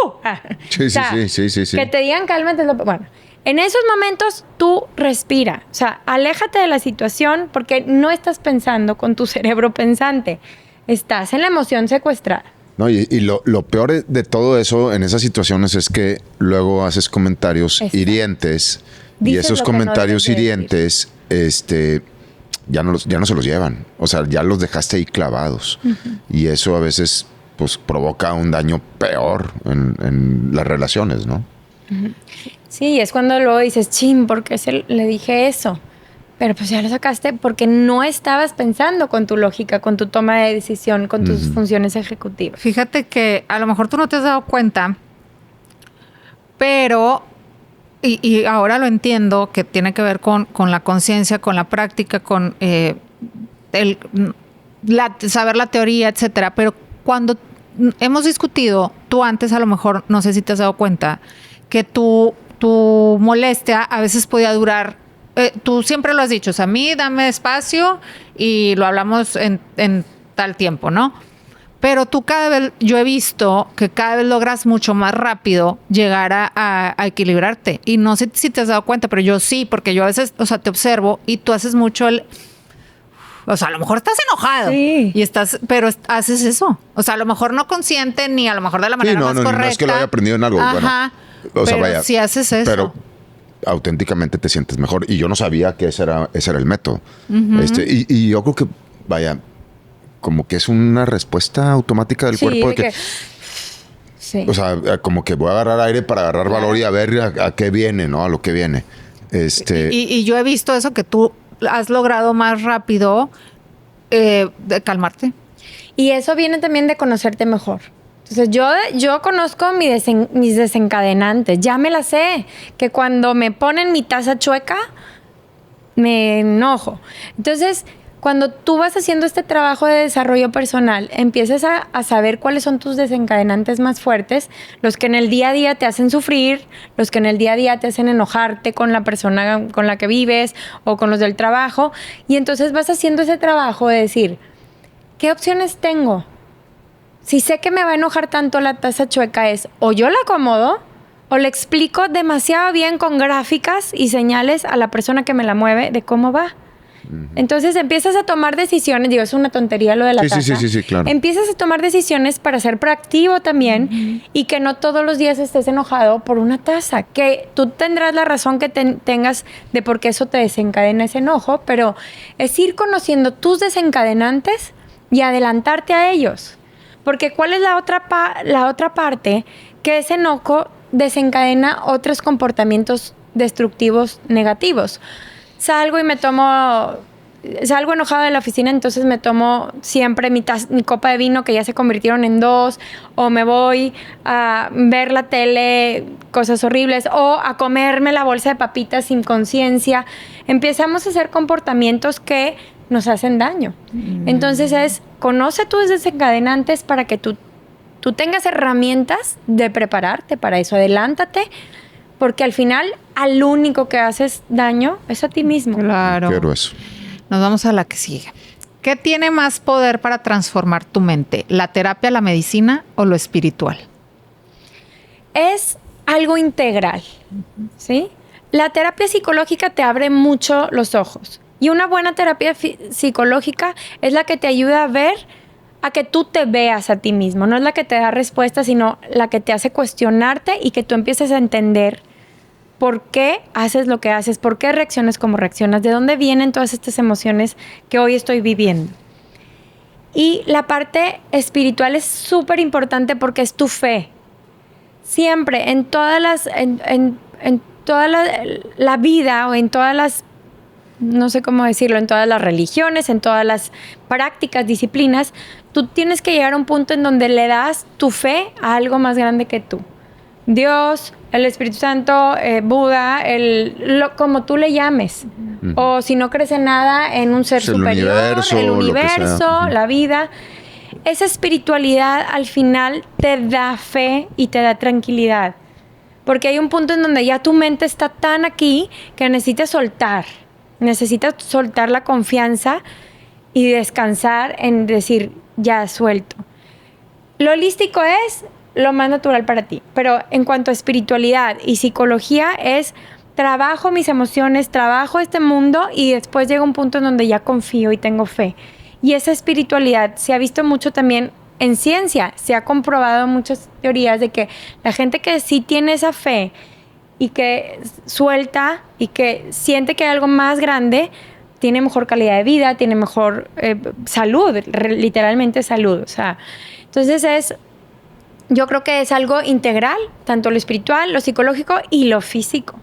Sí, o sea, sí. Que te digan cálmate. Bueno, en esos momentos tú respira. O sea, aléjate de la situación porque no estás pensando con tu cerebro pensante. Estás en la emoción secuestrada. No, y lo peor de todo eso en esas situaciones es que luego haces comentarios hirientes y esos comentarios hirientes ya no se los llevan. O sea, ya los dejaste ahí clavados. Y eso a veces pues provoca un daño peor en las relaciones, ¿no? Sí, es cuando luego dices, chin, ¿por qué le dije eso? Pero pues ya lo sacaste porque no estabas pensando con tu lógica, con tu toma de decisión, con tus funciones ejecutivas. Fíjate que a lo mejor tú no te has dado cuenta, pero, y ahora lo entiendo, que tiene que ver con la conciencia, con la práctica, con saber la teoría, etcétera. Pero cuando hemos discutido, tú antes a lo mejor, no sé si te has dado cuenta, que tu molestia a veces podía durar. Tú siempre lo has dicho, o sea, a mí dame espacio y lo hablamos en tal tiempo, ¿no? Pero tú yo he visto que cada vez logras mucho más rápido llegar a equilibrarte. Y no sé si te has dado cuenta, pero yo sí, porque yo a veces, o sea, te observo y tú haces mucho o sea, a lo mejor estás enojado y pero haces eso. O sea, a lo mejor no consciente ni a lo mejor de la manera más correcta. No es que lo haya aprendido en algo. Ajá, bueno, o sea, pero vaya, si haces eso. Pero auténticamente te sientes mejor. Y yo no sabía que ese era el método. Y yo creo que, vaya, como que es una respuesta automática del cuerpo. De que, sí. O sea, como que voy a agarrar aire para agarrar valor y a ver a qué viene, ¿no? A lo que viene. Y yo he visto eso, que tú has logrado más rápido de calmarte. Y eso viene también de conocerte mejor. Entonces, yo conozco mis desencadenantes. Ya me la sé. Que cuando me ponen mi taza chueca, me enojo. Entonces, cuando tú vas haciendo este trabajo de desarrollo personal, empiezas a saber cuáles son tus desencadenantes más fuertes, los que en el día a día te hacen sufrir, los que en el día a día te hacen enojarte con la persona con la que vives o con los del trabajo. Y entonces vas haciendo ese trabajo de decir, ¿qué opciones tengo? Si sé que me va a enojar tanto la taza chueca, es o yo la acomodo o le explico demasiado bien con gráficas y señales a la persona que me la mueve de cómo va. Entonces empiezas a tomar decisiones, digo, es una tontería lo de la taza. Sí, claro. Empiezas a tomar decisiones para ser proactivo también y que no todos los días estés enojado por una taza, que tú tendrás la razón que tengas de por qué eso te desencadena ese enojo, pero es ir conociendo tus desencadenantes y adelantarte a ellos. Porque ¿cuál es la otra parte? Que ese enojo desencadena otros comportamientos destructivos negativos. Salgo enojada de la oficina, entonces me tomo siempre mi copa de vino que ya se convirtieron en 2, o me voy a ver la tele, cosas horribles, o a comerme la bolsa de papitas sin conciencia. Empezamos a hacer comportamientos que nos hacen daño. Entonces conoce tus desencadenantes para que tú tengas herramientas de prepararte para eso. Adelántate, porque al final al único que haces daño es a ti mismo. Claro. Quiero eso. Nos vamos a la que sigue. ¿Qué tiene más poder para transformar tu mente? ¿La terapia, la medicina o lo espiritual? Es algo integral, ¿sí? La terapia psicológica te abre mucho los ojos. Y una buena terapia psicológica es la que te ayuda a ver, a que tú te veas a ti mismo. No es la que te da respuestas, sino la que te hace cuestionarte y que tú empieces a entender por qué haces lo que haces, por qué reaccionas como reaccionas, de dónde vienen todas estas emociones que hoy estoy viviendo. Y la parte espiritual es súper importante porque es tu fe. Siempre, en todas la vida o en todas las no sé cómo decirlo, en todas las religiones, en todas las prácticas, disciplinas, tú tienes que llegar a un punto en donde le das tu fe a algo más grande que tú. Dios, el Espíritu Santo, Buda, como tú le llames. O si no crees en nada, en un ser superior, el universo, la vida. Esa espiritualidad al final te da fe y te da tranquilidad. Porque hay un punto en donde ya tu mente está tan aquí que necesitas soltar. Necesitas soltar la confianza y descansar en decir, ya suelto. Lo holístico es lo más natural para ti. Pero en cuanto a espiritualidad y psicología es trabajo mis emociones, trabajo este mundo y después llega un punto en donde ya confío y tengo fe. Y esa espiritualidad se ha visto mucho también en ciencia. Se ha comprobado muchas teorías de que la gente que sí tiene esa fe y que suelta y que siente que hay algo más grande, tiene mejor calidad de vida, tiene mejor salud, literalmente salud. O sea, entonces yo creo que es algo integral, tanto lo espiritual, lo psicológico y lo físico.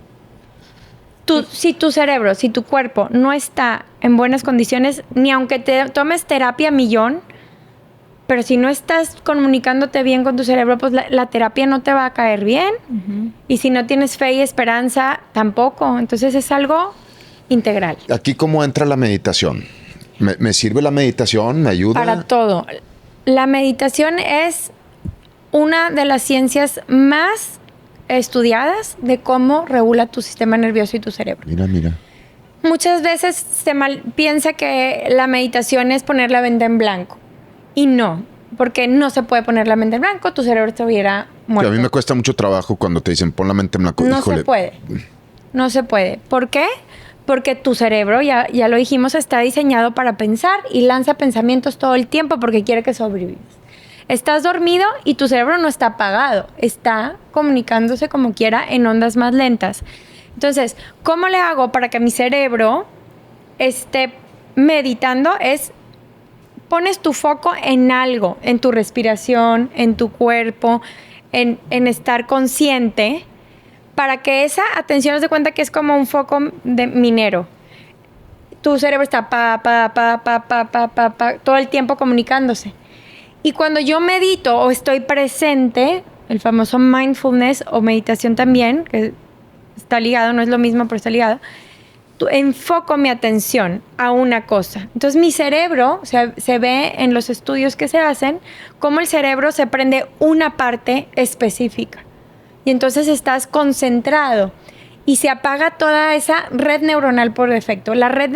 Si tu cerebro, si tu cuerpo no está en buenas condiciones, ni aunque te tomes terapia millón, pero si no estás comunicándote bien con tu cerebro, pues la terapia no te va a caer bien. Uh-huh. Y si no tienes fe y esperanza, tampoco. Entonces es algo integral. Aquí, ¿cómo entra la meditación? ¿Me sirve la meditación? ¿Me ayuda? Para todo. La meditación es una de las ciencias más estudiadas de cómo regula tu sistema nervioso y tu cerebro. Mira. Muchas veces se piensa que la meditación es poner la mente en blanco. Y no, porque no se puede poner la mente en blanco, tu cerebro estuviera muerto. Que a mí me cuesta mucho trabajo cuando te dicen pon la mente en blanco. No se puede. No se puede. ¿Por qué? Porque tu cerebro, ya lo dijimos, está diseñado para pensar y lanza pensamientos todo el tiempo porque quiere que sobrevivas. Estás dormido y tu cerebro no está apagado, está comunicándose como quiera en ondas más lentas. Entonces, ¿cómo le hago para que mi cerebro esté meditando? Pones tu foco en algo, en tu respiración, en tu cuerpo, en estar consciente, para que esa atención, haz de cuenta que es como un foco de minero. Tu cerebro está todo el tiempo comunicándose. Y cuando yo medito o estoy presente, el famoso mindfulness o meditación también, que está ligado, no es lo mismo, pero está ligado, enfoco mi atención a una cosa. Entonces mi cerebro, se ve en los estudios que se hacen, cómo el cerebro se prende una parte específica. Y entonces estás concentrado y se apaga toda esa red neuronal por defecto. La red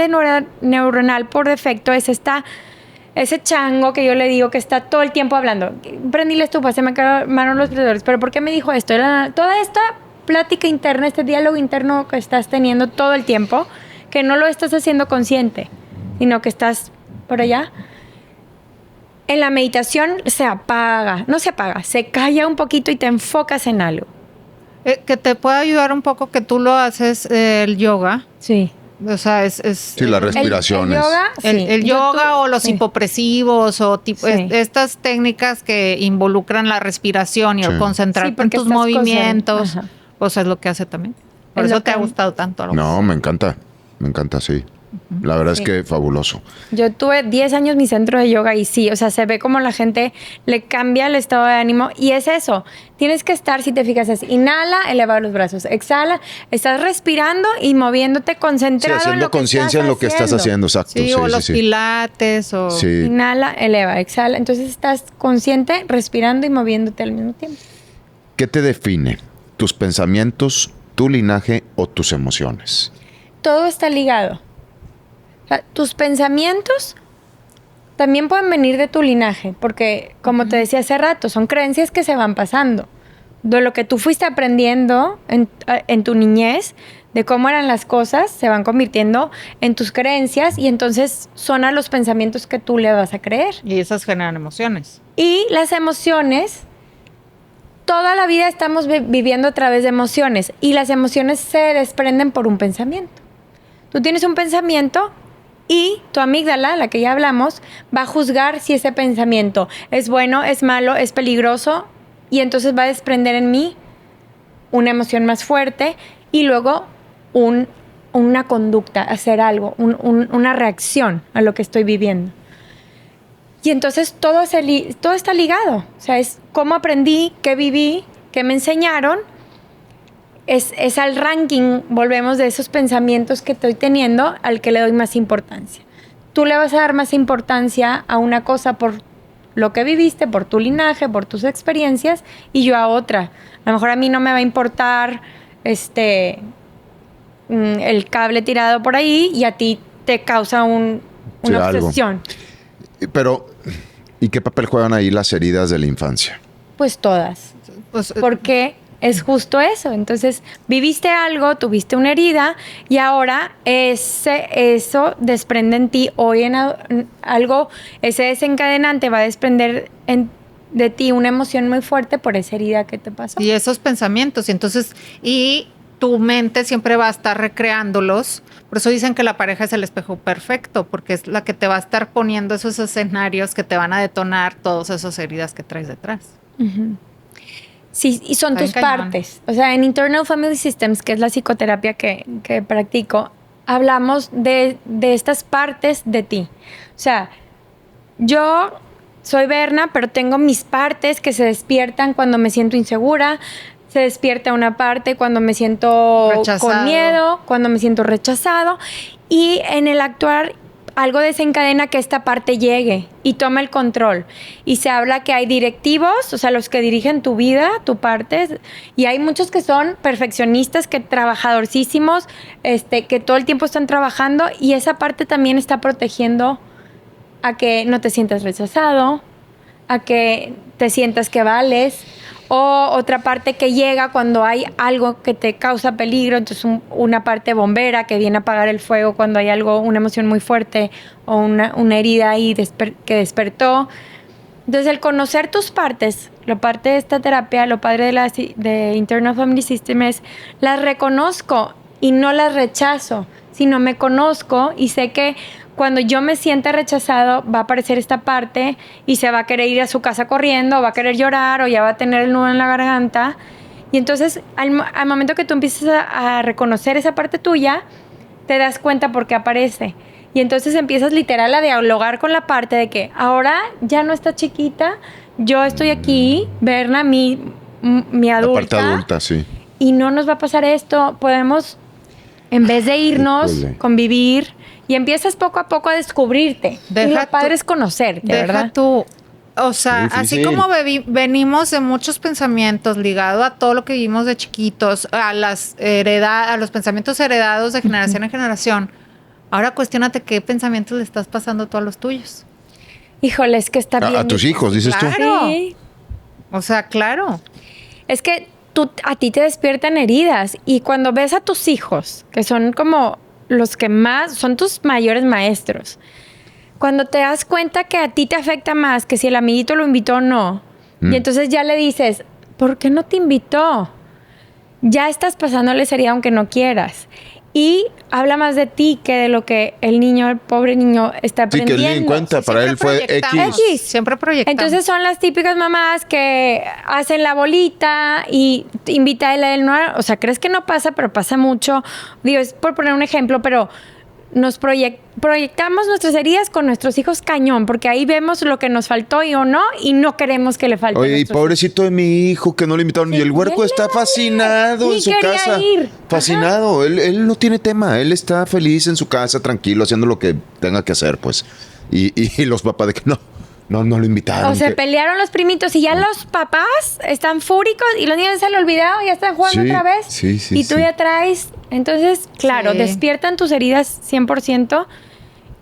neuronal por defecto es ese chango que yo le digo que está todo el tiempo hablando. Prendí la estufa, se me quemaron los freidores. ¿Pero por qué me dijo esto? Toda esta plática interna, este diálogo interno que estás teniendo todo el tiempo, que no lo estás haciendo consciente, sino que estás por allá. En la meditación se apaga, no se apaga, se calla un poquito y te enfocas en algo. Que te puede ayudar un poco que tú lo haces el yoga. Sí. O sea, sí, las respiraciones. El yoga, el yoga o los hipopresivos o estas técnicas que involucran la respiración y el concentrarte en tus movimientos. Pues es lo que hace también. Por eso te ha gustado tanto. No, me encanta, sí. La verdad es que fabuloso. Yo tuve 10 años mi centro de yoga y sí, o sea, se ve como la gente le cambia el estado de ánimo y es eso. Tienes que estar, si te fijas, inhala, eleva los brazos, exhala, estás respirando y moviéndote concentrado. Sí, haciendo conciencia en lo que estás haciendo, exacto. Sí, o los pilates o... Sí. Inhala, eleva, exhala. Entonces estás consciente, respirando y moviéndote al mismo tiempo. ¿Qué te define? ¿Tus pensamientos, tu linaje o tus emociones? Todo está ligado. Tus pensamientos también pueden venir de tu linaje, porque como te decía hace rato, son creencias que se van pasando. De lo que tú fuiste aprendiendo en tu niñez, de cómo eran las cosas, se van convirtiendo en tus creencias y entonces son a los pensamientos que tú le vas a creer. Y esas generan emociones. Y las emociones, toda la vida estamos viviendo a través de emociones y las emociones se desprenden por un pensamiento. Tú tienes un pensamiento y tu amígdala, la que ya hablamos, va a juzgar si ese pensamiento es bueno, es malo, es peligroso y entonces va a desprender en mí una emoción más fuerte y luego un una conducta, hacer algo, una reacción a lo que estoy viviendo. Y entonces todo está ligado. O sea, es cómo aprendí, qué viví, qué me enseñaron. Es al ranking, volvemos, de esos pensamientos que estoy teniendo, al que le doy más importancia. Tú le vas a dar más importancia a una cosa por lo que viviste, por tu linaje, por tus experiencias, y yo a otra. A lo mejor a mí no me va a importar el cable tirado por ahí, y a ti te causa una obsesión. Pero, ¿y qué papel juegan ahí las heridas de la infancia? Pues todas. Porque es justo eso. Entonces, viviste algo, tuviste una herida, y ahora eso desprende en ti hoy algo, ese desencadenante va a desprender de ti una emoción muy fuerte por esa herida que te pasó. Y esos pensamientos. Y entonces, tu mente siempre va a estar recreándolos. Por eso dicen que la pareja es el espejo perfecto, porque es la que te va a estar poniendo esos escenarios que te van a detonar todas esas heridas que traes detrás. Uh-huh. Sí, y son tus partes. O sea, en Internal Family Systems, que es la psicoterapia que practico, hablamos de estas partes de ti. O sea, yo soy Berna, pero tengo mis partes que se despiertan cuando me siento insegura. Se despierta una parte cuando me siento con miedo, cuando me siento rechazado. Y en el actuar, algo desencadena que esta parte llegue y tome el control. Y se habla que hay directivos, o sea, los que dirigen tu vida, tu parte. Y hay muchos que son perfeccionistas, que trabajadorcísimos, que todo el tiempo están trabajando. Y esa parte también está protegiendo a que no te sientas rechazado, a que te sientas que vales. O otra parte que llega cuando hay algo que te causa peligro, entonces una parte bombera que viene a apagar el fuego cuando hay algo, una emoción muy fuerte o una herida ahí que despertó. Entonces, el conocer tus partes, lo parte de esta terapia, lo padre de Internal Family System es, las reconozco y no las rechazo, sino me conozco y sé que cuando yo me sienta rechazado, va a aparecer esta parte y se va a querer ir a su casa corriendo, o va a querer llorar, o ya va a tener el nudo en la garganta. Y entonces, al momento que tú empiezas a reconocer esa parte tuya, te das cuenta por qué aparece. Y entonces empiezas literal a dialogar con la parte de que ahora ya no está chiquita, yo estoy aquí, Berna, mi adulta. La parte adulta, sí. Y no nos va a pasar esto. Podemos, en vez de irnos, convivir. Y empiezas poco a poco a descubrirte. Y lo padre es conocerte, ¿verdad? O sea, así como venimos de muchos pensamientos ligados a todo lo que vivimos de chiquitos, a los pensamientos heredados de generación en generación, ahora cuestiónate qué pensamientos le estás pasando tú a los tuyos. Híjole, es que está bien. A tus hijos, dices tú. Sí. O sea, claro. Es que a ti te despiertan heridas. Y cuando ves a tus hijos, que son como los que más, son tus mayores maestros. Cuando te das cuenta que a ti te afecta más que si el amiguito lo invitó o no, y entonces ya le dices, ¿por qué no te invitó? Ya estás pasándole herida aunque no quieras. Y habla más de ti que de lo que el niño, el pobre niño, está aprendiendo. Sí, que él ni en cuenta, para él fue X. Siempre proyectamos. Entonces son las típicas mamás que hacen la bolita y invita a él, no, o sea, crees que no pasa, pero pasa mucho. Digo, es por poner un ejemplo, pero nos proyectamos nuestras heridas con nuestros hijos cañón, porque ahí vemos lo que nos faltó y o no, y no queremos que le falte. Oye, y pobrecito de mi hijo que no le invitaron. Sí, y el huerco está fascinado en su casa. Fascinado. Él no tiene tema. Él está feliz en su casa, tranquilo, haciendo lo que tenga que hacer, pues. Y los papás de que no lo invitaron. O se pelearon los primitos y ya los papás están fúricos y los niños se han olvidado y ya están jugando otra vez. Sí, y tú ya traes. Entonces, claro, despiertan tus heridas 100%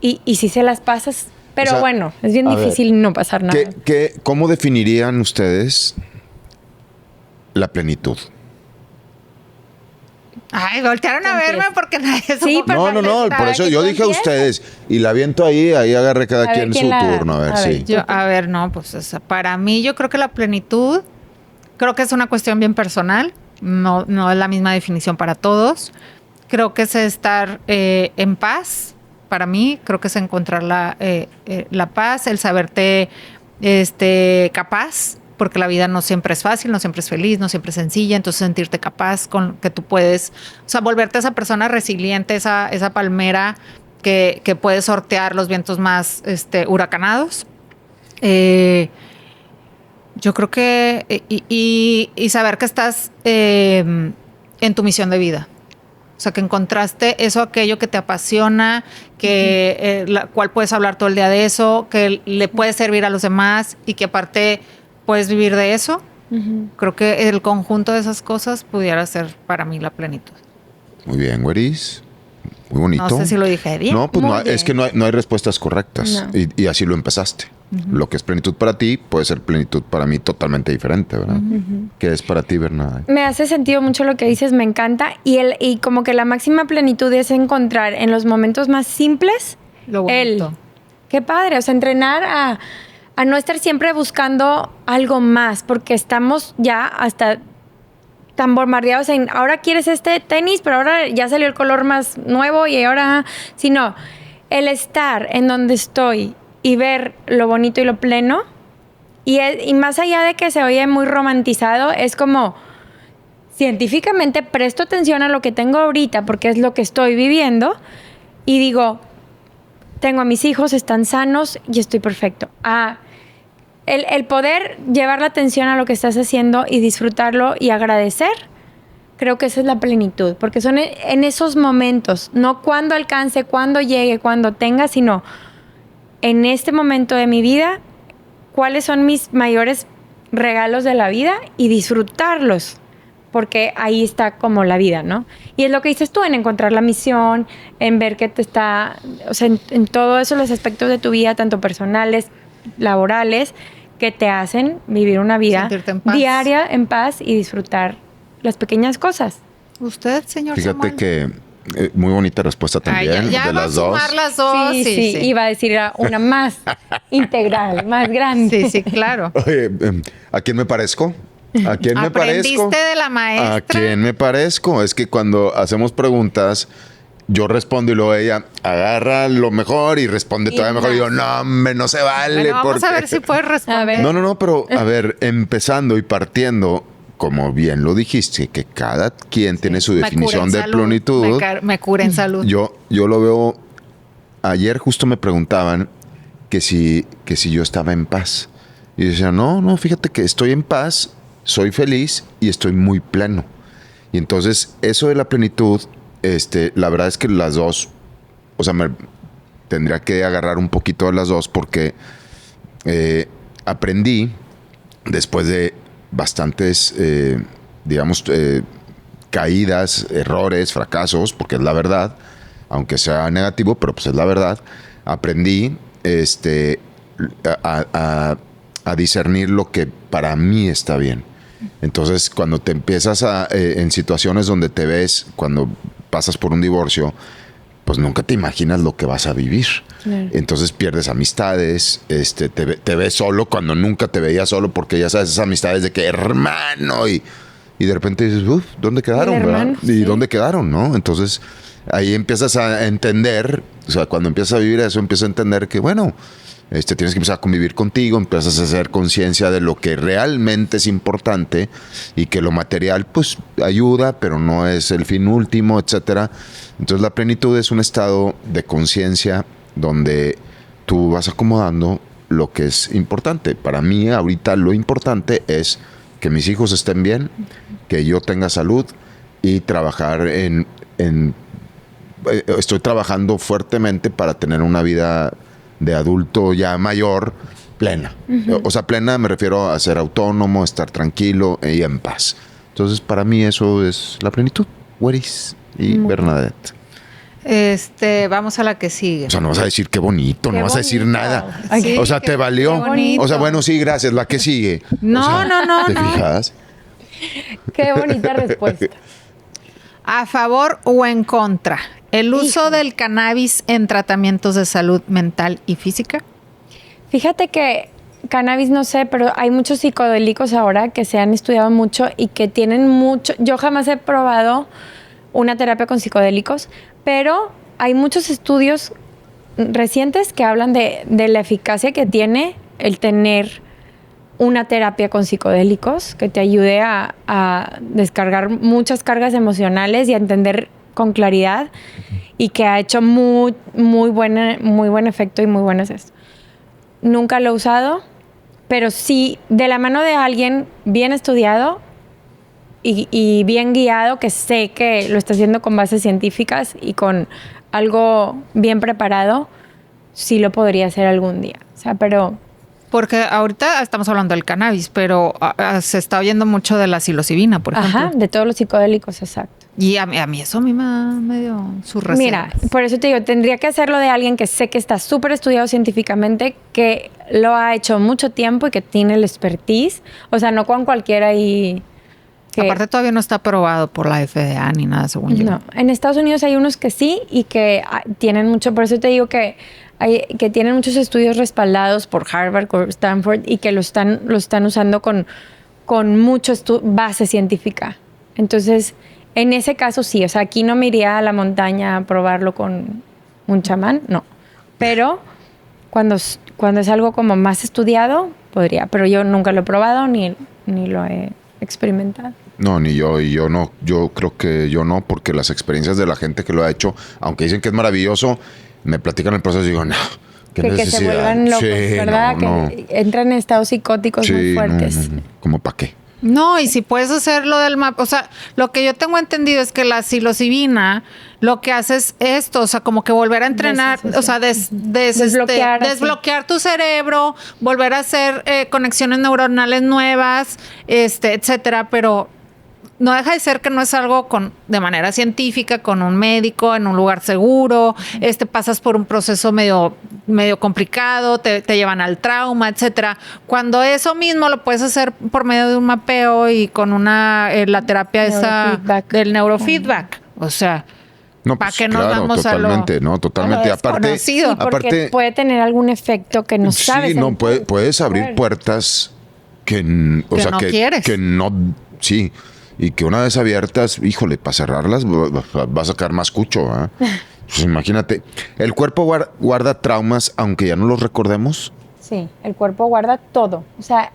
y si se las pasas. Pero o sea, bueno, es bien difícil no pasar nada. ¿Cómo definirían ustedes la plenitud? Ay, voltearon a verme porque nadie sí, No, por eso yo dije a ustedes y la aviento ahí agarré cada quien su turno, a ver, sí. Pues para mí yo creo que la plenitud, creo que es una cuestión bien personal, no es la misma definición para todos. Creo que es estar en paz, para mí, creo que es encontrar la paz, el saberte capaz porque la vida no siempre es fácil, no siempre es feliz, no siempre es sencilla, entonces sentirte capaz con que tú puedes, o sea, volverte esa persona resiliente, esa palmera que puede sortear los vientos más huracanados. Yo creo que, y saber que estás en tu misión de vida. O sea, que encontraste eso, aquello que te apasiona, que la cual puedes hablar todo el día de eso, que le puede servir a los demás y que aparte puedes vivir de eso. Creo que el conjunto de esas cosas pudiera ser para mí la plenitud. Muy bien, güeris. Muy bonito. No sé si lo dije bien. No, pues Muy bien. es que no hay respuestas correctas. No. Y así lo empezaste. Lo que es plenitud para ti puede ser plenitud para mí totalmente diferente, ¿verdad? ¿Qué es para ti, Bernadette? Me hace sentido mucho lo que dices, me encanta. Y como que la máxima plenitud es encontrar en los momentos más simples Lo bonito. Qué padre, o sea, entrenar a no estar siempre buscando algo más, porque estamos ya hasta tan bombardeados en, ahora quieres este tenis, pero ahora ya salió el color más nuevo y ahora, sino el estar en donde estoy y ver lo bonito y lo pleno, y más allá de que se oye muy romantizado, es como científicamente presto atención a lo que tengo ahorita porque es lo que estoy viviendo y digo, tengo a mis hijos, están sanos y estoy perfecto. El poder llevar la atención a lo que estás haciendo y disfrutarlo y agradecer, creo que esa es la plenitud, porque son en esos momentos, no cuando alcance, cuando llegue, cuando tenga, sino en este momento de mi vida, cuáles son mis mayores regalos de la vida y disfrutarlos, porque ahí está como la vida, ¿no? Y es lo que dices tú, en encontrar la misión, en ver que te está, o sea, en todos esos los aspectos de tu vida, tanto personales, laborales, que te hacen vivir una vida Sentirte en paz. diaria en paz y disfrutar las pequeñas cosas. ¿Usted, señor Fíjate Samuel? que muy bonita respuesta también ya de va las a dos. sumar las dos. Sí, iba a decir una más integral, más grande. Sí, claro. Oye, ¿a quién me parezco? ¿A quién me parezco? Aprendiste de la maestra. ¿A quién me parezco? Es que cuando hacemos preguntas, yo respondo y luego ella agarra lo mejor y responde todavía mejor. Y yo, no, hombre, no se vale. Bueno, vamos a porque- ver si puedes responder. A ver. No, pero a ver, empezando y partiendo, como bien lo dijiste, que cada quien tiene su Me cura en definición de salud, plenitud. me cura en salud. Yo lo veo. Ayer justo me preguntaban que si yo estaba en paz. Y yo decía, no, fíjate que estoy en paz, soy feliz y estoy muy pleno. Y entonces, eso de la plenitud, la verdad es que las dos, o sea, me tendría que agarrar un poquito de las dos porque aprendí después de bastantes, digamos, caídas, errores, fracasos, porque es la verdad, aunque sea negativo, pero pues es la verdad. Aprendí a discernir lo que para mí está bien. Entonces, cuando te empiezas en situaciones donde te ves, cuando pasas por un divorcio, pues nunca te imaginas lo que vas a vivir. Claro. Entonces pierdes amistades, te ves solo cuando nunca te veías solo, porque ya sabes, esas amistades de que hermano, y de repente dices, uff, ¿dónde quedaron? El hermano, ¿verdad? ¿Y sí. dónde quedaron? ¿No? Entonces ahí empiezas a entender, o sea, cuando empiezas a vivir eso, empiezas a entender que, bueno, tienes que empezar a convivir contigo, empiezas a hacer conciencia de lo que realmente es importante y que lo material pues ayuda, pero no es el fin último, etcétera. Entonces la plenitud es un estado de conciencia donde tú vas acomodando lo que es importante. Para mí ahorita lo importante es que mis hijos estén bien, que yo tenga salud y trabajar estoy trabajando fuertemente para tener una vida de adulto ya mayor, plena. O sea, plena me refiero a ser autónomo, estar tranquilo y en paz. Entonces, para mí eso es la plenitud. Weris y Bernadette. Vamos a la que sigue. O sea, no vas a decir qué bonito, Qué no vas a decir bonito. nada. Sí, o sea, qué- ¿te valió? qué bonito. O sea, bueno, sí, gracias. La que sigue. No, O sea, no, ¿Te no. fijas? Qué bonita respuesta. ¿A favor o en contra? ¿El uso Híjole. del cannabis en tratamientos de salud mental y física? Fíjate que cannabis no sé, pero hay muchos psicodélicos ahora que se han estudiado mucho y que tienen mucho. Yo jamás he probado una terapia con psicodélicos, pero hay muchos estudios recientes que hablan de la eficacia que tiene el tener una terapia con psicodélicos que te ayude a descargar muchas cargas emocionales y a entender con claridad, y que ha hecho muy buen efecto y muy bueno es esto. Nunca lo he usado, pero sí de la mano de alguien bien estudiado y bien guiado, que sé que lo está haciendo con bases científicas y con algo bien preparado, sí lo podría hacer algún día. O sea, pero... Porque ahorita estamos hablando del cannabis, pero se está oyendo mucho de la psilocibina, por ejemplo. Ajá, de todos los psicodélicos, exacto. Y a mí eso a mí me da medio su reserva. Mira, por eso te digo, tendría que hacerlo de alguien que sé que está súper estudiado científicamente, que lo ha hecho mucho tiempo y que tiene el expertise. O sea, no con cualquiera y... Aparte todavía no está aprobado por la FDA ni nada, según yo. No, en Estados Unidos hay unos que sí y que tienen mucho, por eso te digo que tienen muchos estudios respaldados por Harvard, por Stanford, y que lo están usando con mucho base científica. Entonces, en ese caso sí, o sea, aquí no me iría a la montaña a probarlo con un chamán, no. Pero cuando es algo como más estudiado, podría. Pero yo nunca lo he probado ni lo he experimentado. No, ni yo, y yo no. Yo creo que yo no, porque las experiencias de la gente que lo ha hecho, aunque dicen que es maravilloso, me platican el proceso y digo, no, qué necesidad. Que se vuelvan locos, sí, ¿verdad? No, que entran en estados psicóticos muy fuertes. No. ¿Cómo para qué? No, y si puedes hacer lo del mapa, o sea, lo que yo tengo entendido es que la psilocibina lo que hace es esto, o sea, como que volver a entrenar, o sea, desbloquear tu cerebro, volver a hacer conexiones neuronales nuevas, etcétera, pero no deja de ser que no es algo de manera científica, con un médico, en un lugar seguro, pasas por un proceso medio complicado, te llevan al trauma, etcétera. Cuando eso mismo lo puedes hacer por medio de un mapeo y con la terapia del neurofeedback. O sea, no, ¿para pues, qué nos vamos totalmente, a lo totalmente. Aparte, porque puede tener algún efecto que no sabes. Sí, no, puedes abrir puertas que no quieres. Que no, sí. Y que una vez abiertas, híjole, para cerrarlas va a sacar más cucho, ¿eh? Pues imagínate, ¿el cuerpo guarda traumas aunque ya no los recordemos? Sí, el cuerpo guarda todo. O sea,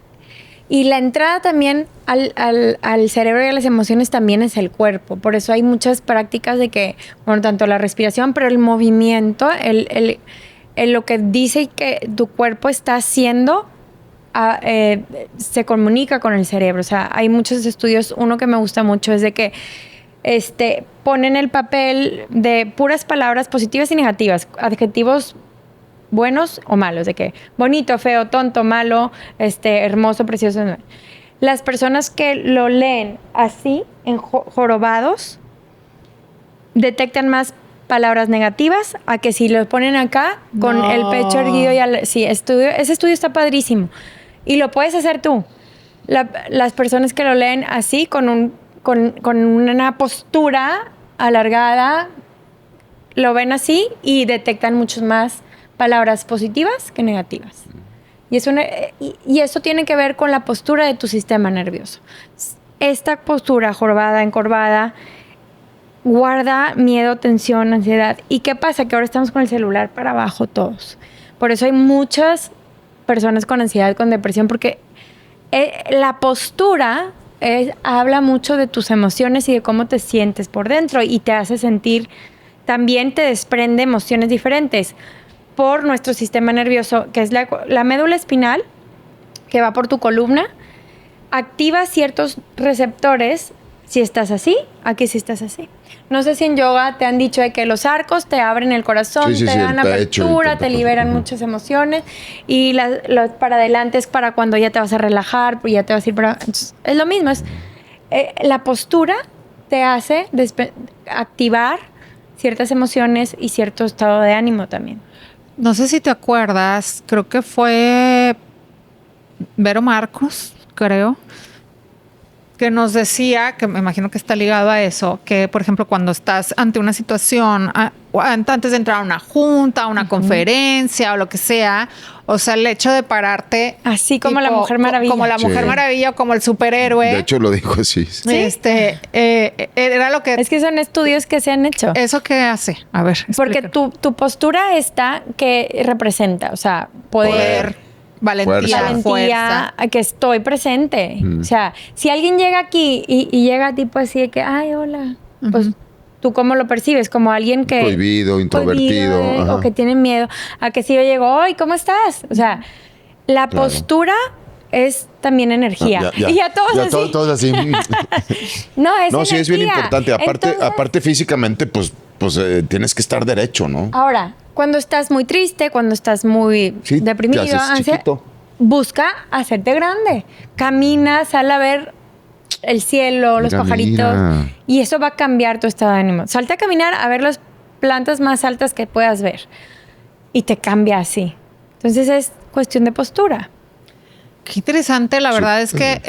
y la entrada también al cerebro y a las emociones también es el cuerpo. Por eso hay muchas prácticas de que, bueno, tanto la respiración, pero el movimiento, lo que dice que tu cuerpo está haciendo, se comunica con el cerebro. O sea, hay muchos estudios. Uno que me gusta mucho es de que ponen el papel de puras palabras positivas y negativas, adjetivos buenos o malos, de que bonito, feo, tonto, malo, hermoso, precioso. Las personas que lo leen así, en jorobados, detectan más palabras negativas a que si lo ponen acá con el pecho erguido ese estudio está padrísimo. Y lo puedes hacer tú. Las personas que lo leen así, con una postura alargada, lo ven así y detectan muchas más palabras positivas que negativas. Y eso tiene que ver con la postura de tu sistema nervioso. Esta postura jorobada, encorvada, guarda miedo, tensión, ansiedad. ¿Y qué pasa? Que ahora estamos con el celular para abajo todos. Por eso hay muchas personas con ansiedad, con depresión, porque la postura habla mucho de tus emociones y de cómo te sientes por dentro, y te hace sentir, también te desprende emociones diferentes por nuestro sistema nervioso, que es la médula espinal, que va por tu columna, activa ciertos receptores si estás así, aquí si estás así. No sé si en yoga te han dicho de que los arcos te abren el corazón, te dan apertura, te liberan muchas emociones, y los para adelante es para cuando ya te vas a relajar, ya te vas a ir para... Entonces, es lo mismo, la postura te hace activar ciertas emociones y cierto estado de ánimo también. No sé si te acuerdas, creo que fue Vero Marcos, que nos decía, que me imagino que está ligado a eso, que por ejemplo cuando estás ante una situación, antes de entrar a una junta, a una conferencia o lo que sea, o sea, el hecho de pararte... Así como la Mujer Maravilla. Como la Mujer Maravilla o como el superhéroe. De hecho lo dijo así. ¿Sí? Era lo que... Es que son estudios que se han hecho. ¿Eso qué hace? A ver, porque tu postura está que representa, o sea, poder Valentía, fuerza. fuerza. a que estoy presente. O sea, si alguien llega aquí y llega tipo así de que, ay, hola, pues tú cómo lo percibes, como alguien que... Cohibido, introvertido, ajá. o que tiene miedo, a que si yo llego, ¡ay, ¿cómo estás? O sea, la Claro. postura es también energía. Ya, Y ya todos así. Todos así. No, es No, sí, es bien energía. importante. Aparte, Entonces, aparte físicamente, pues tienes que estar derecho, ¿no? ahora, cuando estás muy triste, cuando estás muy Sí, deprimido, te haces ansia, chiquito. busca hacerte grande. Camina, sal a ver el cielo, los Mira, pajaritos. mira. Y eso va a cambiar tu estado de ánimo. Salte a caminar a ver las plantas más altas que puedas ver. Y te cambia así. Entonces es cuestión de postura. Qué interesante, la verdad es que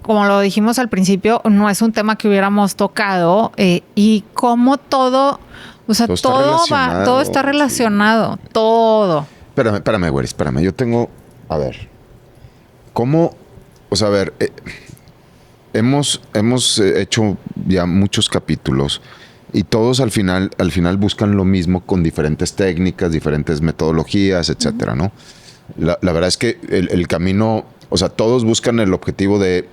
como lo dijimos al principio, no es un tema que hubiéramos tocado y como todo, o sea, Todo está todo relacionado, todo está relacionado, todo. Espérame, güey, espérame. Yo tengo. A ver. ¿Cómo? O sea, a ver. Hemos hecho ya muchos capítulos y todos al final buscan lo mismo con diferentes técnicas, diferentes metodologías, etcétera, ¿no? La verdad es que el camino, o sea, todos buscan el objetivo de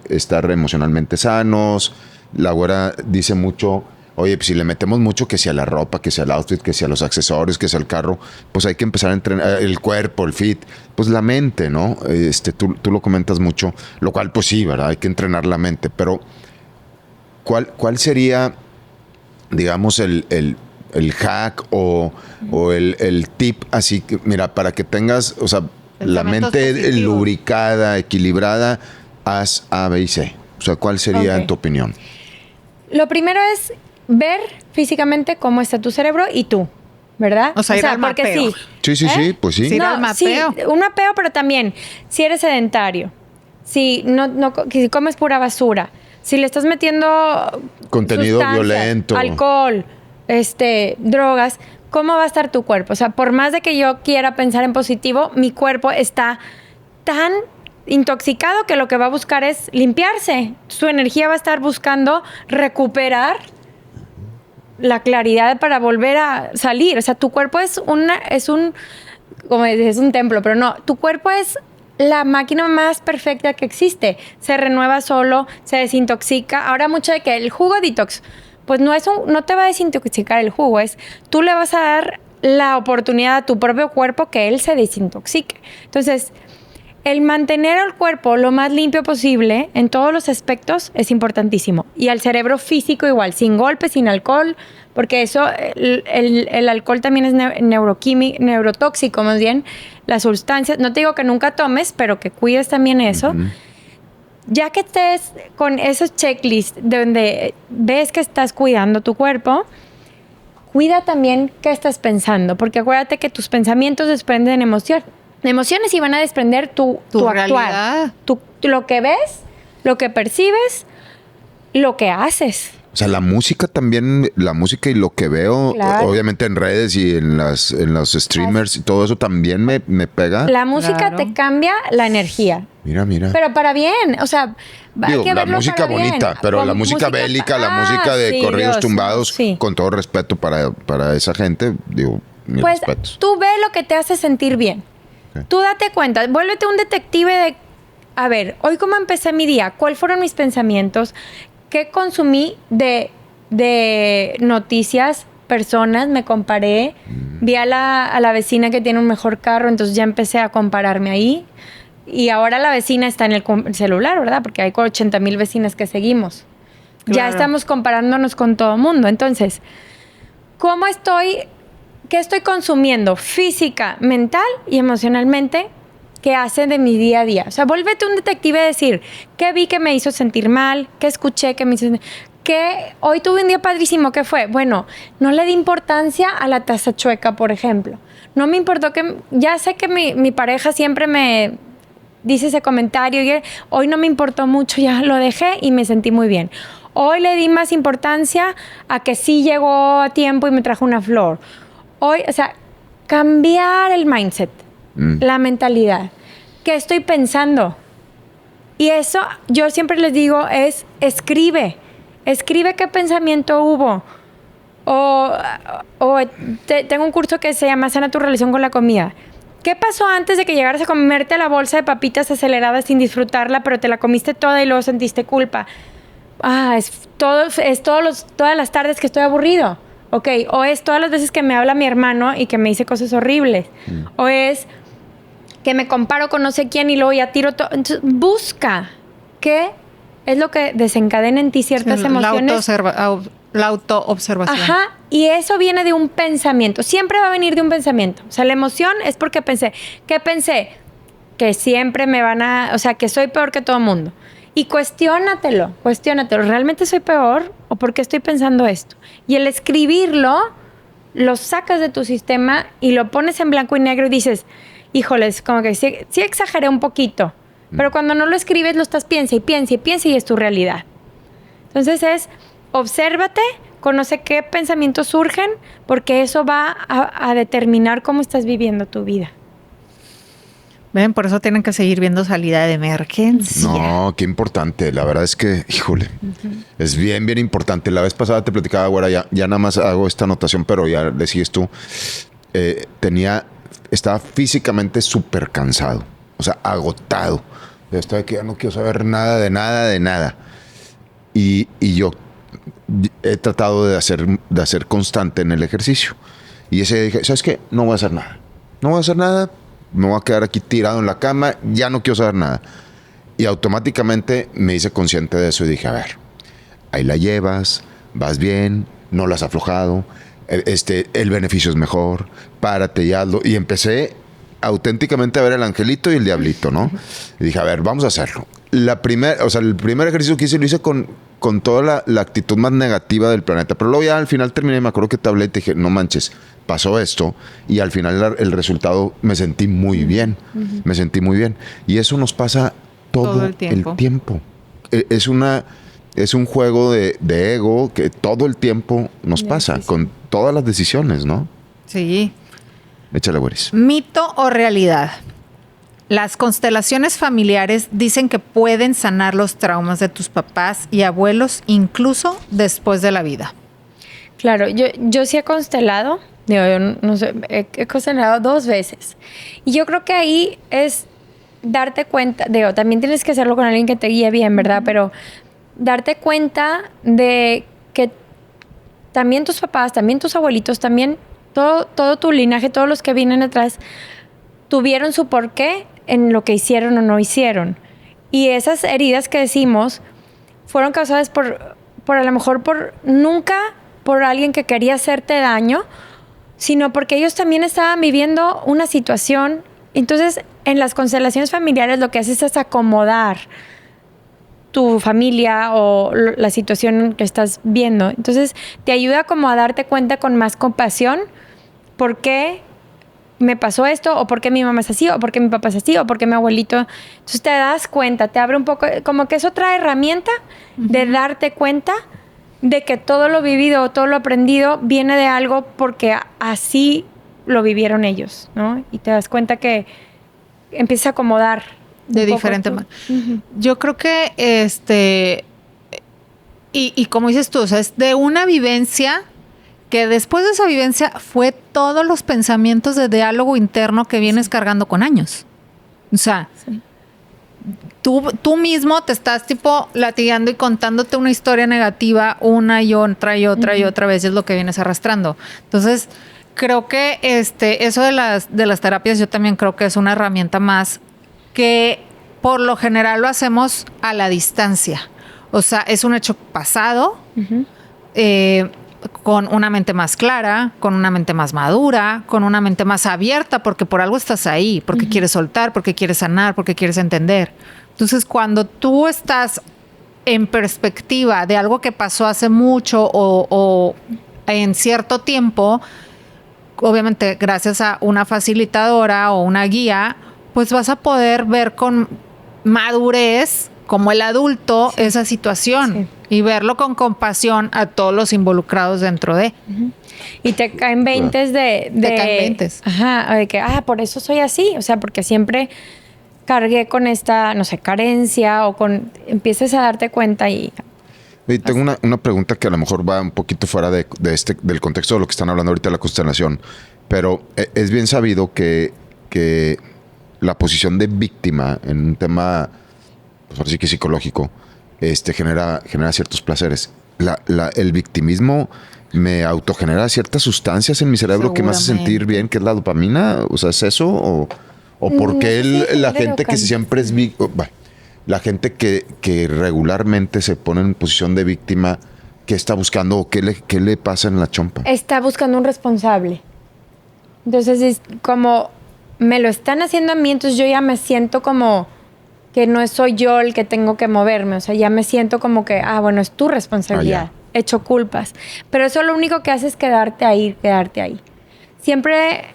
estar emocionalmente sanos. La güera dice mucho, oye, pues si le metemos mucho, que sea la ropa, que sea el outfit, que sea los accesorios, que sea el carro, pues hay que empezar a entrenar el cuerpo, el fit, pues la mente, ¿no? Tú lo comentas mucho, lo cual pues sí, ¿verdad? Hay que entrenar la mente, pero ¿cuál sería, digamos, el hack o el tip así que, mira, para que tengas, o sea, la Pensamientos mente positivos. lubricada, equilibrada, haz A, B y C? O sea, ¿cuál sería Ok. en tu opinión? Lo primero es ver físicamente cómo está tu cerebro y tú, ¿verdad? O sea, ir al porque mapeo. Sí, pues sí. Sí. Ir al mapeo. Sí, un mapeo, pero también si eres sedentario, si si comes pura basura, si le estás metiendo Contenido sustancias, violento. alcohol, drogas, ¿cómo va a estar tu cuerpo? O sea, por más de que yo quiera pensar en positivo, mi cuerpo está tan intoxicado que lo que va a buscar es limpiarse. Su energía va a estar buscando recuperar la claridad para volver a salir. O sea, tu cuerpo es como dices, es un templo, pero no, tu cuerpo es la máquina más perfecta que existe. Se renueva solo, se desintoxica. Ahora mucho de que el jugo detox, pues no te va a desintoxicar el jugo, tú le vas a dar la oportunidad a tu propio cuerpo que él se desintoxique. Entonces, el mantener al cuerpo lo más limpio posible en todos los aspectos es importantísimo. Y al cerebro físico igual, sin golpes, sin alcohol, porque eso, el alcohol también es neurotóxico, más bien, las sustancias. No te digo que nunca tomes, pero que cuides también eso. Ya que estés con esos checklists donde ves que estás cuidando tu cuerpo, cuida también qué estás pensando, porque acuérdate que tus pensamientos desprenden emociones y van a desprender tu realidad. actuar. Lo que ves, lo que percibes, lo que haces. O sea, la música también, la música y lo que veo, Claro. obviamente en redes y en los streamers y todo eso también me pega. La música Claro. te cambia la energía. Mira. Pero para bien, o sea, hay Digo, que la verlo música para bien. bonita, pero Con la música bélica, la música de sí, corridos Dios, tumbados, sí. con todo respeto para esa gente, digo, mis Pues respetos. tú ve lo que te hace sentir bien. Ok. Tú date cuenta, vuélvete un detective de, a ver, hoy cómo empecé mi día, cuáles fueron mis pensamientos, qué consumí de noticias, personas, me comparé, vi a la vecina que tiene un mejor carro, entonces ya empecé a compararme ahí. Y ahora la vecina está en el celular, ¿verdad? Porque hay 80,000 vecinas que seguimos. Ya Claro. estamos comparándonos con todo el mundo. Entonces, ¿qué estoy consumiendo física, mental y emocionalmente que hace de mi día a día? O sea, vuélvete un detective a decir, ¿qué vi que me hizo sentir mal? ¿Qué escuché que me hizo sentir que hoy tuve un día padrísimo? ¿Qué fue? Bueno, no le di importancia a la taza chueca, por ejemplo. No me importó ya sé que mi pareja siempre me dice ese comentario y hoy no me importó mucho, ya lo dejé y me sentí muy bien. Hoy le di más importancia a que sí llegó a tiempo y me trajo una flor. Hoy, o sea, cambiar el mindset, la mentalidad. ¿Qué estoy pensando? Y eso, yo siempre les digo, es escribe qué pensamiento hubo. Tengo un curso que se llama Sana tu relación con la comida. ¿qué pasó antes de que llegaras a comerte la bolsa de papitas aceleradas sin disfrutarla, pero te la comiste toda y luego sentiste culpa? Todas las tardes que estoy aburrido. Ok, o es todas las veces que me habla mi hermano y que me dice cosas horribles. O es que me comparo con no sé quién y luego ya tiro todo. Entonces, busca qué es lo que desencadena en ti ciertas emociones. La autoobservación. Ajá, y eso viene de un pensamiento. Siempre va a venir de un pensamiento. O sea, la emoción es porque pensé. ¿Qué pensé? Que siempre me van a... O sea, que soy peor que todo el mundo. Y cuestiónatelo. ¿Realmente soy peor? ¿O por qué estoy pensando esto? Y el escribirlo, lo sacas de tu sistema y lo pones en blanco y negro y dices, híjoles, como que sí exageré un poquito. Pero cuando no lo escribes, lo estás piensa y es tu realidad. Entonces obsérvate, conoce qué pensamientos surgen, porque eso va a determinar cómo estás viviendo tu vida. Ven, por eso tienen que seguir viendo Salida de Emergencia. No, qué importante. La verdad es que, híjole, es bien, bien importante. La vez pasada te platicaba, güera, ya nada más hago esta anotación, pero ya le sigues tú. Estaba físicamente súper cansado, o sea, agotado. Ya estaba que ya no quiero saber nada de nada. Y yo he tratado de hacer constante en el ejercicio. Y ese día dije, ¿sabes qué? No voy a hacer nada. Me voy a quedar aquí tirado en la cama. Ya no quiero saber nada. Y automáticamente me hice consciente de eso y dije, a ver, ahí la llevas, vas bien, no la has aflojado, el beneficio es mejor, párate y hazlo. Y empecé auténticamente a ver el angelito y el diablito, ¿no? Y dije, a ver, vamos a hacerlo. El primer ejercicio que hice lo hice con toda la actitud más negativa del planeta. Pero luego ya al final terminé, me acuerdo que te hablé y te dije, no manches, pasó esto. Y al final el resultado me sentí muy bien. Me sentí muy bien. Y eso nos pasa todo el tiempo. Es un juego de ego que todo el tiempo nos pasa, con todas las decisiones, ¿no? Sí. Échale, güeris. ¿Mito o realidad? Las constelaciones familiares dicen que pueden sanar los traumas de tus papás y abuelos incluso después de la vida. Claro, yo sí he constelado. Yo no sé, he constelado 2 veces. Y yo creo que ahí es darte cuenta, también tienes que hacerlo con alguien que te guíe bien, ¿verdad? Pero darte cuenta de que también tus papás, también tus abuelitos, también todo tu linaje, todos los que vienen atrás, tuvieron su porqué en lo que hicieron o no hicieron. Y esas heridas que decimos fueron causadas por a lo mejor nunca por alguien que quería hacerte daño, sino porque ellos también estaban viviendo una situación. Entonces, en las constelaciones familiares lo que haces es acomodar tu familia o la situación que estás viendo. Entonces, te ayuda como a darte cuenta con más compasión por qué me pasó esto, o por qué mi mamá es así, o por qué mi papá es así, o por qué mi abuelito. Entonces te das cuenta, te abre un poco, como que es otra herramienta de darte cuenta de que todo lo vivido, todo lo aprendido viene de algo porque así lo vivieron ellos, ¿no? Y te das cuenta que empiezas a acomodar de diferente manera. Yo creo que y como dices tú, o sea, es de una vivencia que después de esa vivencia fue todos los pensamientos de diálogo interno que vienes cargando con años. O sea, tú mismo te estás tipo latigando y contándote una historia negativa una y otra y otra vez, es lo que vienes arrastrando. Entonces, creo que eso de las terapias yo también creo que es una herramienta más que por lo general lo hacemos a la distancia. O sea, es un hecho pasado, con una mente más clara, con una mente más madura, con una mente más abierta, porque por algo estás ahí, porque quieres soltar, porque quieres sanar, porque quieres entender. Entonces, cuando tú estás en perspectiva de algo que pasó hace mucho o en cierto tiempo, obviamente gracias a una facilitadora o una guía, pues vas a poder ver con madurez como el adulto esa situación y verlo con compasión a todos los involucrados dentro de. Y te caen veintes Te caen veintes. Ajá, de que, por eso soy así. O sea, porque siempre cargué con esta, no sé, carencia empiezas a darte cuenta y... Y tengo una pregunta que a lo mejor va un poquito fuera del contexto de lo que están hablando ahorita de la constelación, pero es bien sabido que que la posición de víctima en un tema, pues ahora sí que psicológico, genera ciertos placeres. El victimismo me autogenera ciertas sustancias en mi cerebro que me hace sentir bien, que es la dopamina. O sea, ¿es eso? ¿O por qué la gente que siempre es víctima, la gente que regularmente se pone en posición de víctima, qué está buscando o qué le pasa en la chompa? Está buscando un responsable. Entonces es como, me lo están haciendo a mí, entonces yo ya me siento como que no soy yo el que tengo que moverme. O sea, ya me siento como que, bueno, es tu responsabilidad. He hecho culpas. Pero eso lo único que hace es quedarte ahí. Siempre...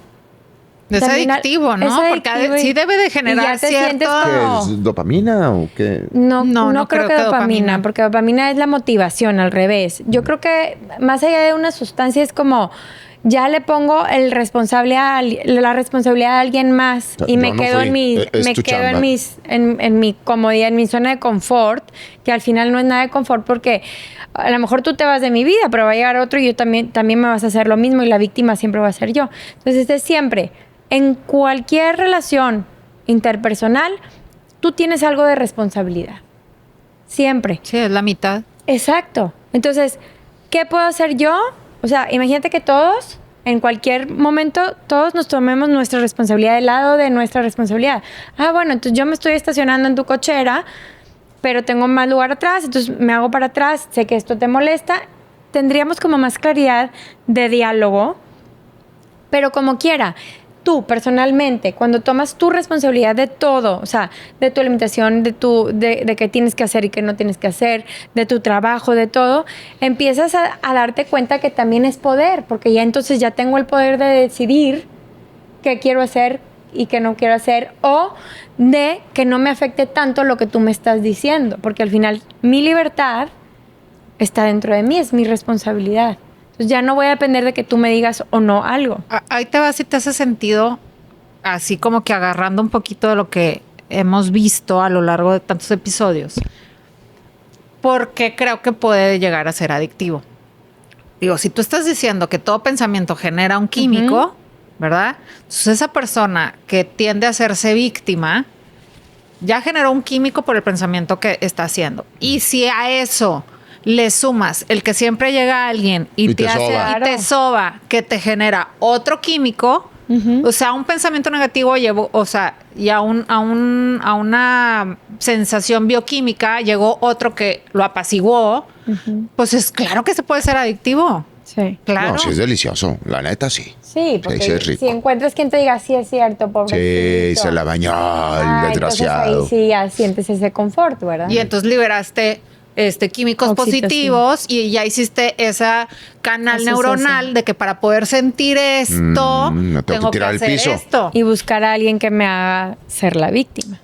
Es adictivo, ¿no? Porque sí debe de generar cierto... ¿Qué es dopamina o qué? No creo que dopamina, porque dopamina es la motivación, al revés. Yo creo que más allá de una sustancia es como... Ya le pongo la responsabilidad a alguien más y me quedo en mi comodidad, en mi zona de confort, que al final no es nada de confort porque a lo mejor tú te vas de mi vida, pero va a llegar otro y yo también me vas a hacer lo mismo y la víctima siempre va a ser yo. Entonces es siempre, en cualquier relación interpersonal, tú tienes algo de responsabilidad. Siempre. Sí, es la mitad. Exacto. Entonces, ¿qué puedo hacer yo? O sea, imagínate que todos, en cualquier momento, todos nos tomemos nuestra responsabilidad del lado de nuestra responsabilidad. Bueno, entonces yo me estoy estacionando en tu cochera, pero tengo más lugar atrás, entonces me hago para atrás, sé que esto te molesta. Tendríamos como más claridad de diálogo, pero como quiera. Tú, personalmente, cuando tomas tu responsabilidad de todo, o sea, de tu alimentación, de qué tienes que hacer y qué no tienes que hacer, de tu trabajo, de todo, empiezas a darte cuenta que también es poder, porque ya entonces ya tengo el poder de decidir qué quiero hacer y qué no quiero hacer, o de que no me afecte tanto lo que tú me estás diciendo, porque al final mi libertad está dentro de mí, es mi responsabilidad. Entonces ya no voy a depender de que tú me digas o no algo. Ahí te va, si te hace sentido, así como que agarrando un poquito de lo que hemos visto a lo largo de tantos episodios, porque creo que puede llegar a ser adictivo. Digo, si tú estás diciendo que todo pensamiento genera un químico, ¿verdad? Entonces esa persona que tiende a hacerse víctima ya generó un químico por el pensamiento que está haciendo. Y si a eso le sumas el que siempre llega alguien y te soba, que te genera otro químico, o sea, un pensamiento negativo llevó, o sea, y a una sensación bioquímica llegó otro que lo apaciguó, pues es claro que se puede ser adictivo. Sí. Claro. No, sí es delicioso, la neta sí. Sí, porque sí es rico. Si encuentras quien te diga, sí es cierto, pobrecito. Sí, se la bañó el desgraciado. Ahí sí ya sientes ese confort, ¿verdad? Y entonces liberaste químicos positivos y ya hiciste esa canal neuronal de que para poder sentir esto no tengo que tirar hacer el piso. esto. Y buscar a alguien que me haga ser la víctima.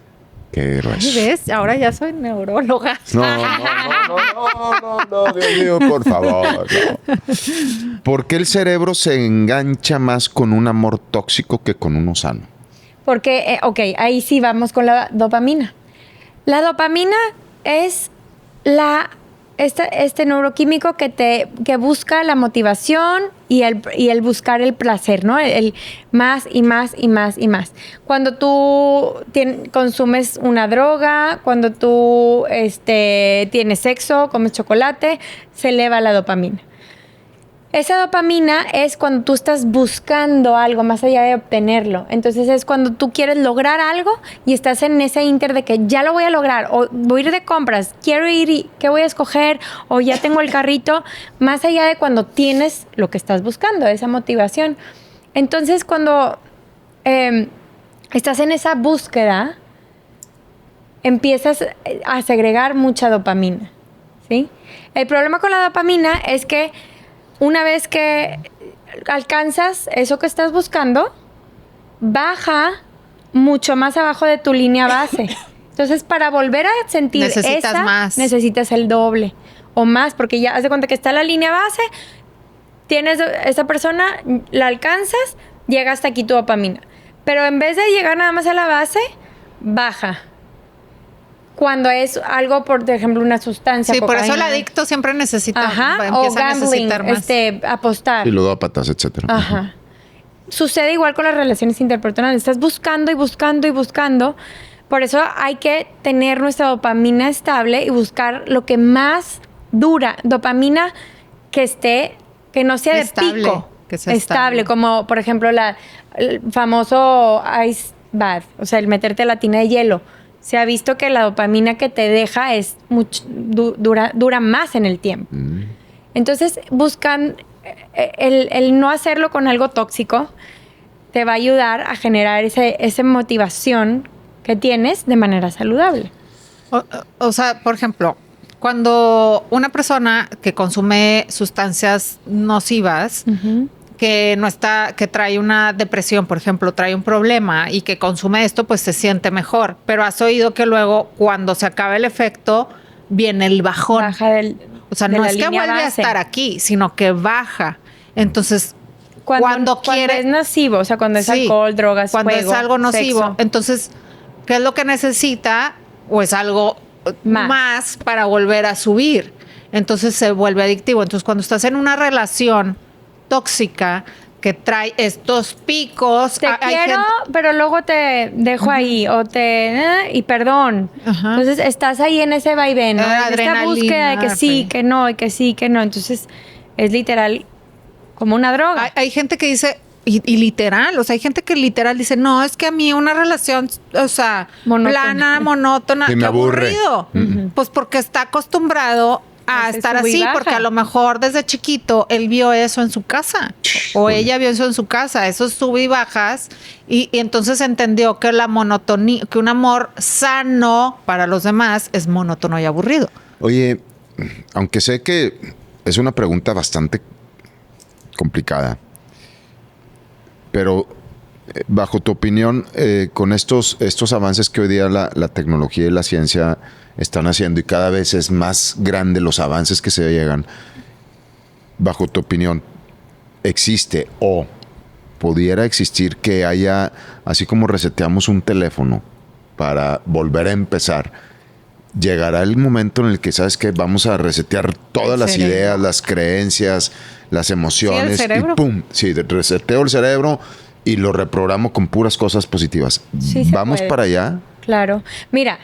Qué ¿Y ves? Ahora ya soy neuróloga. No, Dios mío, por favor. No. ¿Por qué el cerebro se engancha más con un amor tóxico que con uno sano? Porque, ahí sí vamos con la dopamina. La dopamina es este neuroquímico que busca la motivación y el buscar el placer, ¿no? El más y más y más y más. Cuando tú consumes una droga, cuando tú tienes sexo, comes chocolate, se eleva la dopamina. Esa dopamina es cuando tú estás buscando algo más allá de obtenerlo. Entonces es cuando tú quieres lograr algo y estás en ese inter de que ya lo voy a lograr, o voy a ir de compras, quiero ir y ¿qué voy a escoger? O ya tengo el carrito, más allá de cuando tienes lo que estás buscando, esa motivación. Entonces cuando estás en esa búsqueda, empiezas a segregar mucha dopamina, ¿sí? El problema con la dopamina es que una vez que alcanzas eso que estás buscando, baja mucho más abajo de tu línea base. Entonces, para volver a sentir necesitas el doble o más, porque ya haz de cuenta que está la línea base, tienes esa persona, la alcanzas, llega hasta aquí tu dopamina. Pero en vez de llegar nada más a la base, baja. Cuando es algo, por ejemplo, una sustancia. Sí, cocaína. por eso el adicto siempre necesita, o empieza gambling, a necesitar más. apostar. Y ludópatas, etcétera. Ajá. sucede igual con las relaciones interpersonales. Estás buscando y buscando y buscando. Por eso hay que tener nuestra dopamina estable y buscar lo que más dura. Dopamina que no sea de Estable, pico. que sea estable, estable. como por ejemplo el famoso ice bath, o sea, el meterte a la tina de hielo. Se ha visto que la dopamina que te deja es dura más en el tiempo. Entonces, buscan el no hacerlo con algo tóxico, te va a ayudar a generar esa motivación que tienes de manera saludable. O sea, por ejemplo, cuando una persona que consume sustancias nocivas, que trae una depresión, por ejemplo, trae un problema y que consume esto, pues se siente mejor. Pero has oído que luego, cuando se acaba el efecto, viene el bajón. Baja O sea, de no la es que línea vuelve a base. estar aquí, sino que baja. Entonces, Cuando quiere... es nocivo, o sea, cuando es Sí, alcohol, drogas, cuando juego, es algo nocivo, sexo. entonces, ¿qué es lo que necesita? O es algo más para volver a subir. Entonces se vuelve adictivo. Entonces, cuando estás en una relación tóxica que trae estos picos, Te quiero, pero luego te dejo ahí, o y perdón. Ajá. Entonces estás ahí en ese vaivén, ¿no? En esta Adrenalina, búsqueda de que sí, que no, y que sí, que no. Entonces es literal como una droga. Hay gente que dice, y literal, o sea, hay gente que literal dice, no, es que a mí una relación, o sea, Monótona. plana, monótona, Sí, me qué aburre. aburrido. Pues porque está acostumbrado a Hace estar sub y así, baja. porque a lo mejor desde chiquito él vio eso en su casa, o ella vio eso en su casa, esos sub y bajas, y entonces entendió que la monotonía, que un amor sano para los demás es monótono y aburrido. Oye, aunque sé que es una pregunta bastante complicada, pero bajo tu opinión, con estos avances que hoy día la tecnología y la ciencia están haciendo y cada vez es más grande los avances que se llegan, bajo tu opinión, ¿existe o pudiera existir que haya, así como reseteamos un teléfono para volver a empezar, llegará el momento en el que, ¿sabes qué? Vamos a resetear todas El las cerebro. ideas, las creencias, las emociones, Sí, el cerebro. y ¡pum! Sí, reseteo el cerebro y lo reprogramo con puras cosas positivas. Sí se ¿Vamos puede. para allá? Claro. Mira,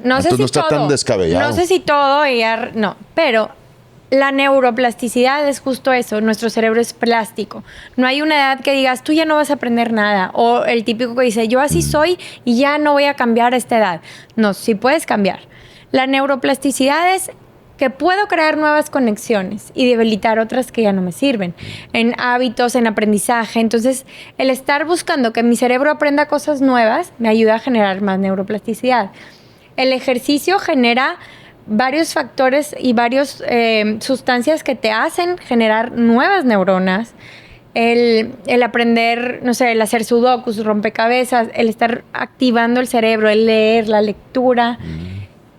no sé Entonces si no está todo. tan descabellado. No sé si todo no, pero la neuroplasticidad es justo eso. Nuestro cerebro es plástico. No hay una edad que digas, tú ya no vas a aprender nada. O el típico que dice, yo así soy y ya no voy a cambiar a esta edad. No, sí puedes cambiar. La neuroplasticidad es que puedo crear nuevas conexiones y debilitar otras que ya no me sirven. En hábitos, en aprendizaje. Entonces, el estar buscando que mi cerebro aprenda cosas nuevas me ayuda a generar más neuroplasticidad. El ejercicio genera varios factores y varias sustancias que te hacen generar nuevas neuronas. El aprender, no sé, el hacer sudokus, rompecabezas, el estar activando el cerebro, el leer, la lectura,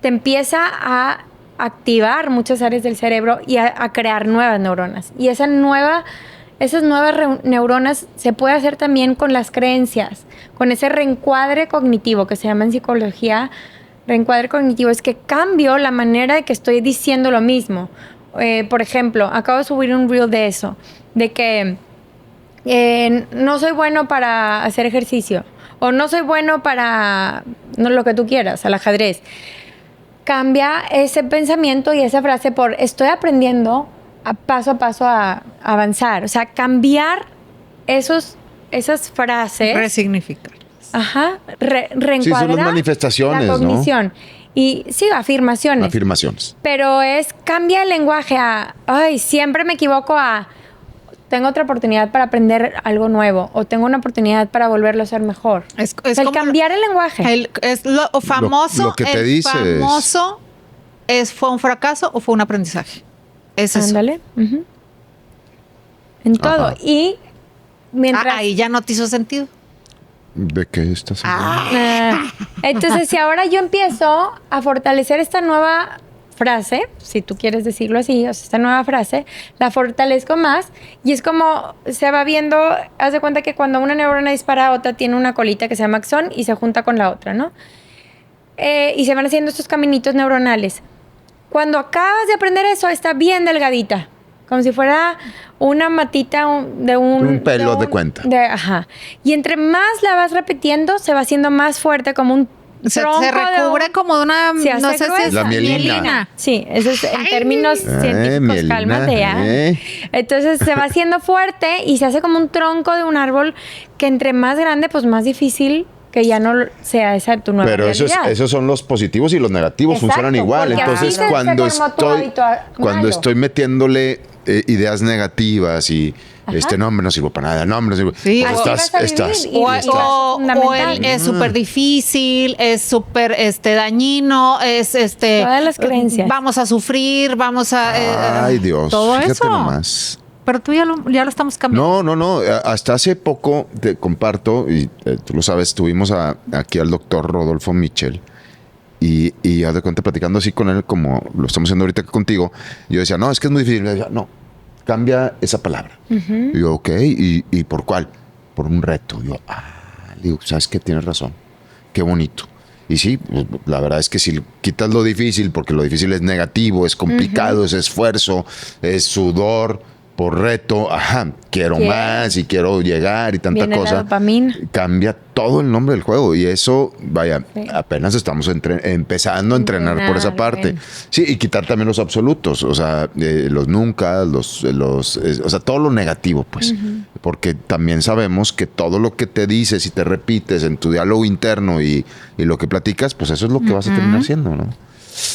te empieza a activar muchas áreas del cerebro y a crear nuevas neuronas. Y esas nuevas neuronas se puede hacer también con las creencias, con ese reencuadre cognitivo que se llama en psicología. Reencuadre cognitivo es que cambio la manera de que estoy diciendo lo mismo. Por ejemplo, acabo de subir un reel de eso, de que no soy bueno para hacer ejercicio o no soy bueno para lo que tú quieras, al ajedrez. Cambia ese pensamiento y esa frase por estoy aprendiendo paso a avanzar. O sea, cambiar esas frases. Resignificar. Ajá, Sí, reencuadra son las manifestaciones, la cognición. ¿no? Y sí, afirmaciones. Afirmaciones. Pero cambia el lenguaje a, ay, siempre me equivoco a, tengo otra oportunidad para aprender algo nuevo o tengo una oportunidad para volverlo a hacer mejor. Es O sea, el como cambiar el lenguaje. Es lo famoso. Lo que te el dice es- famoso ¿fue un fracaso o fue un aprendizaje? Es eso. Ándale. Ujú. En todo. Ajá. Y mientras... Ahí ya no te hizo sentido. ¿De qué estás hablando? Entonces, si ahora yo empiezo a fortalecer esta nueva frase, si tú quieres decirlo así, o sea, esta nueva frase, la fortalezco más y es como se va viendo, haz de cuenta que cuando una neurona dispara a otra tiene una colita que se llama axón y se junta con la otra, ¿no? Y se van haciendo estos caminitos neuronales. Cuando acabas de aprender eso, está bien delgadita. como si fuera una matita de Un pelo de cuenta. Ajá. Y entre más la vas repitiendo, se va haciendo más fuerte, como un tronco se recubre como de una, se hace no sé si gruesa. es La mielina. Sí, eso es en términos científicos, mielina, cálmate ya. Entonces se va haciendo fuerte y se hace como un tronco de un árbol que entre más grande, pues más difícil que ya no sea esa tu nueva Pero realidad. esos son los positivos y los negativos, Exacto, funcionan igual. porque Entonces, así se cuando formó tu hábito malo. estoy metiéndole ideas negativas y Ajá. no, hombre, no sirvo para nada, no, hombre, no sirvo. Sí, pues así vas a vivir y estás. O fundamental. él es súper difícil, es súper dañino, es Todas las creencias. Vamos a sufrir, vamos a Ay, Dios, todo fíjate eso. nomás. Pero tú ya lo estamos cambiando. No. Hasta hace poco te comparto, y tú lo sabes, tuvimos aquí al doctor Rodolfo Mitchell. Y haz de cuenta, platicando así con él, como lo estamos haciendo ahorita contigo, yo decía, no, es que es muy difícil. Le decía, no, cambia esa palabra. Y yo, ok, ¿y por cuál? Por un reto. Yo, digo, ¿sabes qué? Tienes razón. Qué bonito. Y sí, pues, la verdad es que si quitas lo difícil, porque lo difícil es negativo, es complicado, es esfuerzo, es sudor, por reto, quiero más y quiero llegar y tanta Viene la cosa. dopamina. Cambia todo el nombre del juego y eso, vaya, Sí. apenas estamos empezando a entrenar por esa parte. Bueno. Sí, y quitar también los absolutos, o sea, los nunca, o sea, todo lo negativo, pues. Porque también sabemos que todo lo que te dices y te repites en tu diálogo interno y lo que platicas, pues eso es lo que vas a terminar haciendo, ¿no?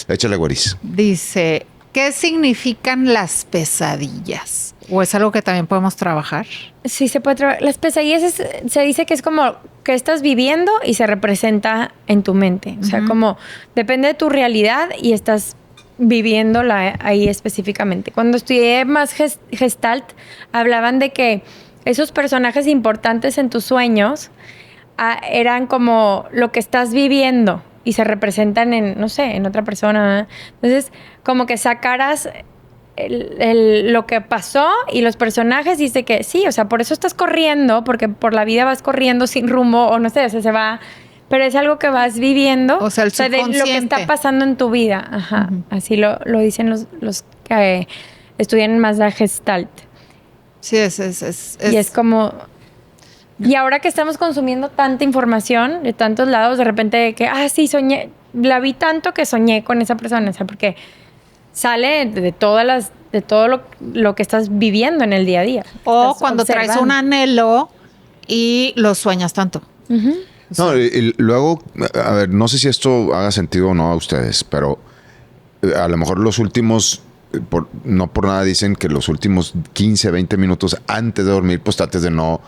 Échale, güeris. Dice, ¿qué significan las pesadillas? ¿O es algo que también podemos trabajar? Sí, se puede trabajar. Las pesadillas se dice que es como que estás viviendo y se representa en tu mente. O sea, como depende de tu realidad y estás viviéndola ahí específicamente. Cuando estudié más Gestalt, hablaban de que esos personajes importantes en tus sueños eran como lo que estás viviendo y se representan en, no sé, en otra persona. Entonces, como que sacaras lo que pasó y los personajes, dice que sí, o sea, por eso estás corriendo, porque por la vida vas corriendo sin rumbo, o no sé, o sea, se va, pero es algo que vas viviendo, O sea, el de lo que subconsciente. está pasando en tu vida. Ajá, así lo dicen los que estudian más la Gestalt. Sí, Y es como... Y ahora que estamos consumiendo tanta información de tantos lados, de repente que, sí, soñé, la vi tanto que soñé con esa persona, o sea, porque sale de todo lo que estás viviendo en el día a día. O Estás cuando traes un observando. anhelo y lo sueñas tanto. No, y luego, a ver, no sé si esto haga sentido o no a ustedes, pero a lo mejor los últimos, no por nada dicen que los últimos 15, 20 minutos antes de dormir, pues trates de no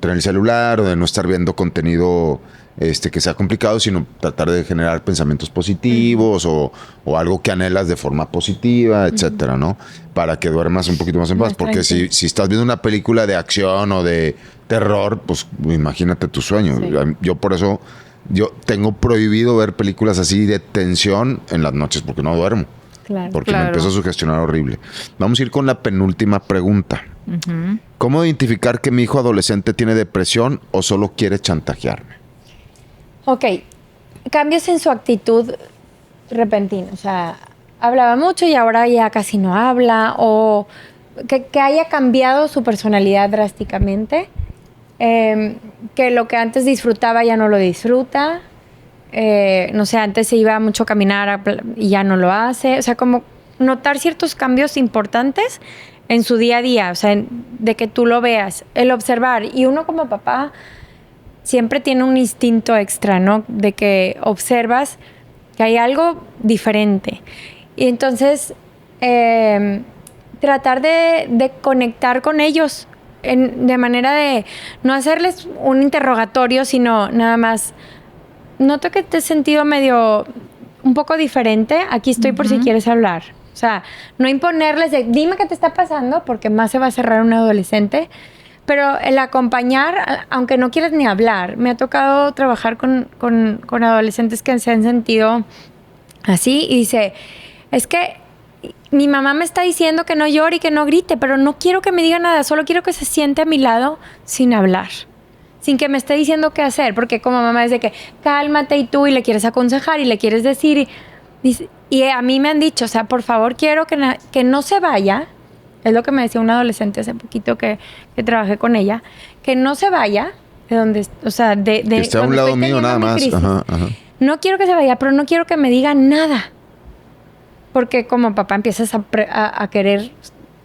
tener el celular o de no estar viendo contenido que sea complicado, sino tratar de generar pensamientos positivos o algo que anhelas de forma positiva, etcétera, ¿no? Para que duermas un poquito más en paz. Más Porque si tranquilo. estás viendo una película de acción o de terror, pues imagínate tu sueño. Sí. Yo por eso, yo tengo prohibido ver películas así de tensión en las noches porque no duermo. Claro. Porque Claro. me empiezo a sugestionar horrible. Vamos a ir con la penúltima pregunta. ¿Cómo identificar que mi hijo adolescente tiene depresión o solo quiere chantajearme? Ok, cambios en su actitud repentina. O sea, hablaba mucho y ahora ya casi no habla. O que haya cambiado su personalidad drásticamente. Que lo que antes disfrutaba ya no lo disfruta. No sé, antes se iba mucho a caminar y ya no lo hace. O sea, como notar ciertos cambios importantes en su día a día. O sea, de que tú lo veas, el observar. Y uno como papá siempre tiene un instinto extra, ¿no? De que observas que hay algo diferente. Y entonces, tratar de conectar con ellos de manera de no hacerles un interrogatorio, sino nada más, noto que te has sentido un poco diferente, aquí estoy por si quieres hablar. O sea, no imponerles de, dime qué te está pasando, porque más se va a cerrar un adolescente. Pero el acompañar, aunque no quieras ni hablar, me ha tocado trabajar con adolescentes que se han sentido así y dice, es que mi mamá me está diciendo que no llore y que no grite, pero no quiero que me diga nada, solo quiero que se siente a mi lado sin hablar, sin que me esté diciendo qué hacer, porque como mamá es de que cálmate y tú y le quieres aconsejar y le quieres decir y a mí me han dicho, o sea, por favor quiero que no se vaya Es lo que me decía una adolescente hace poquito que trabajé con ella, que no se vaya de donde, o sea, de Que esté a un cuando lado estoy mío teniendo nada mi más. crisis. Ajá, ajá. No quiero que se vaya, pero no quiero que me diga nada. Porque como papá empiezas a querer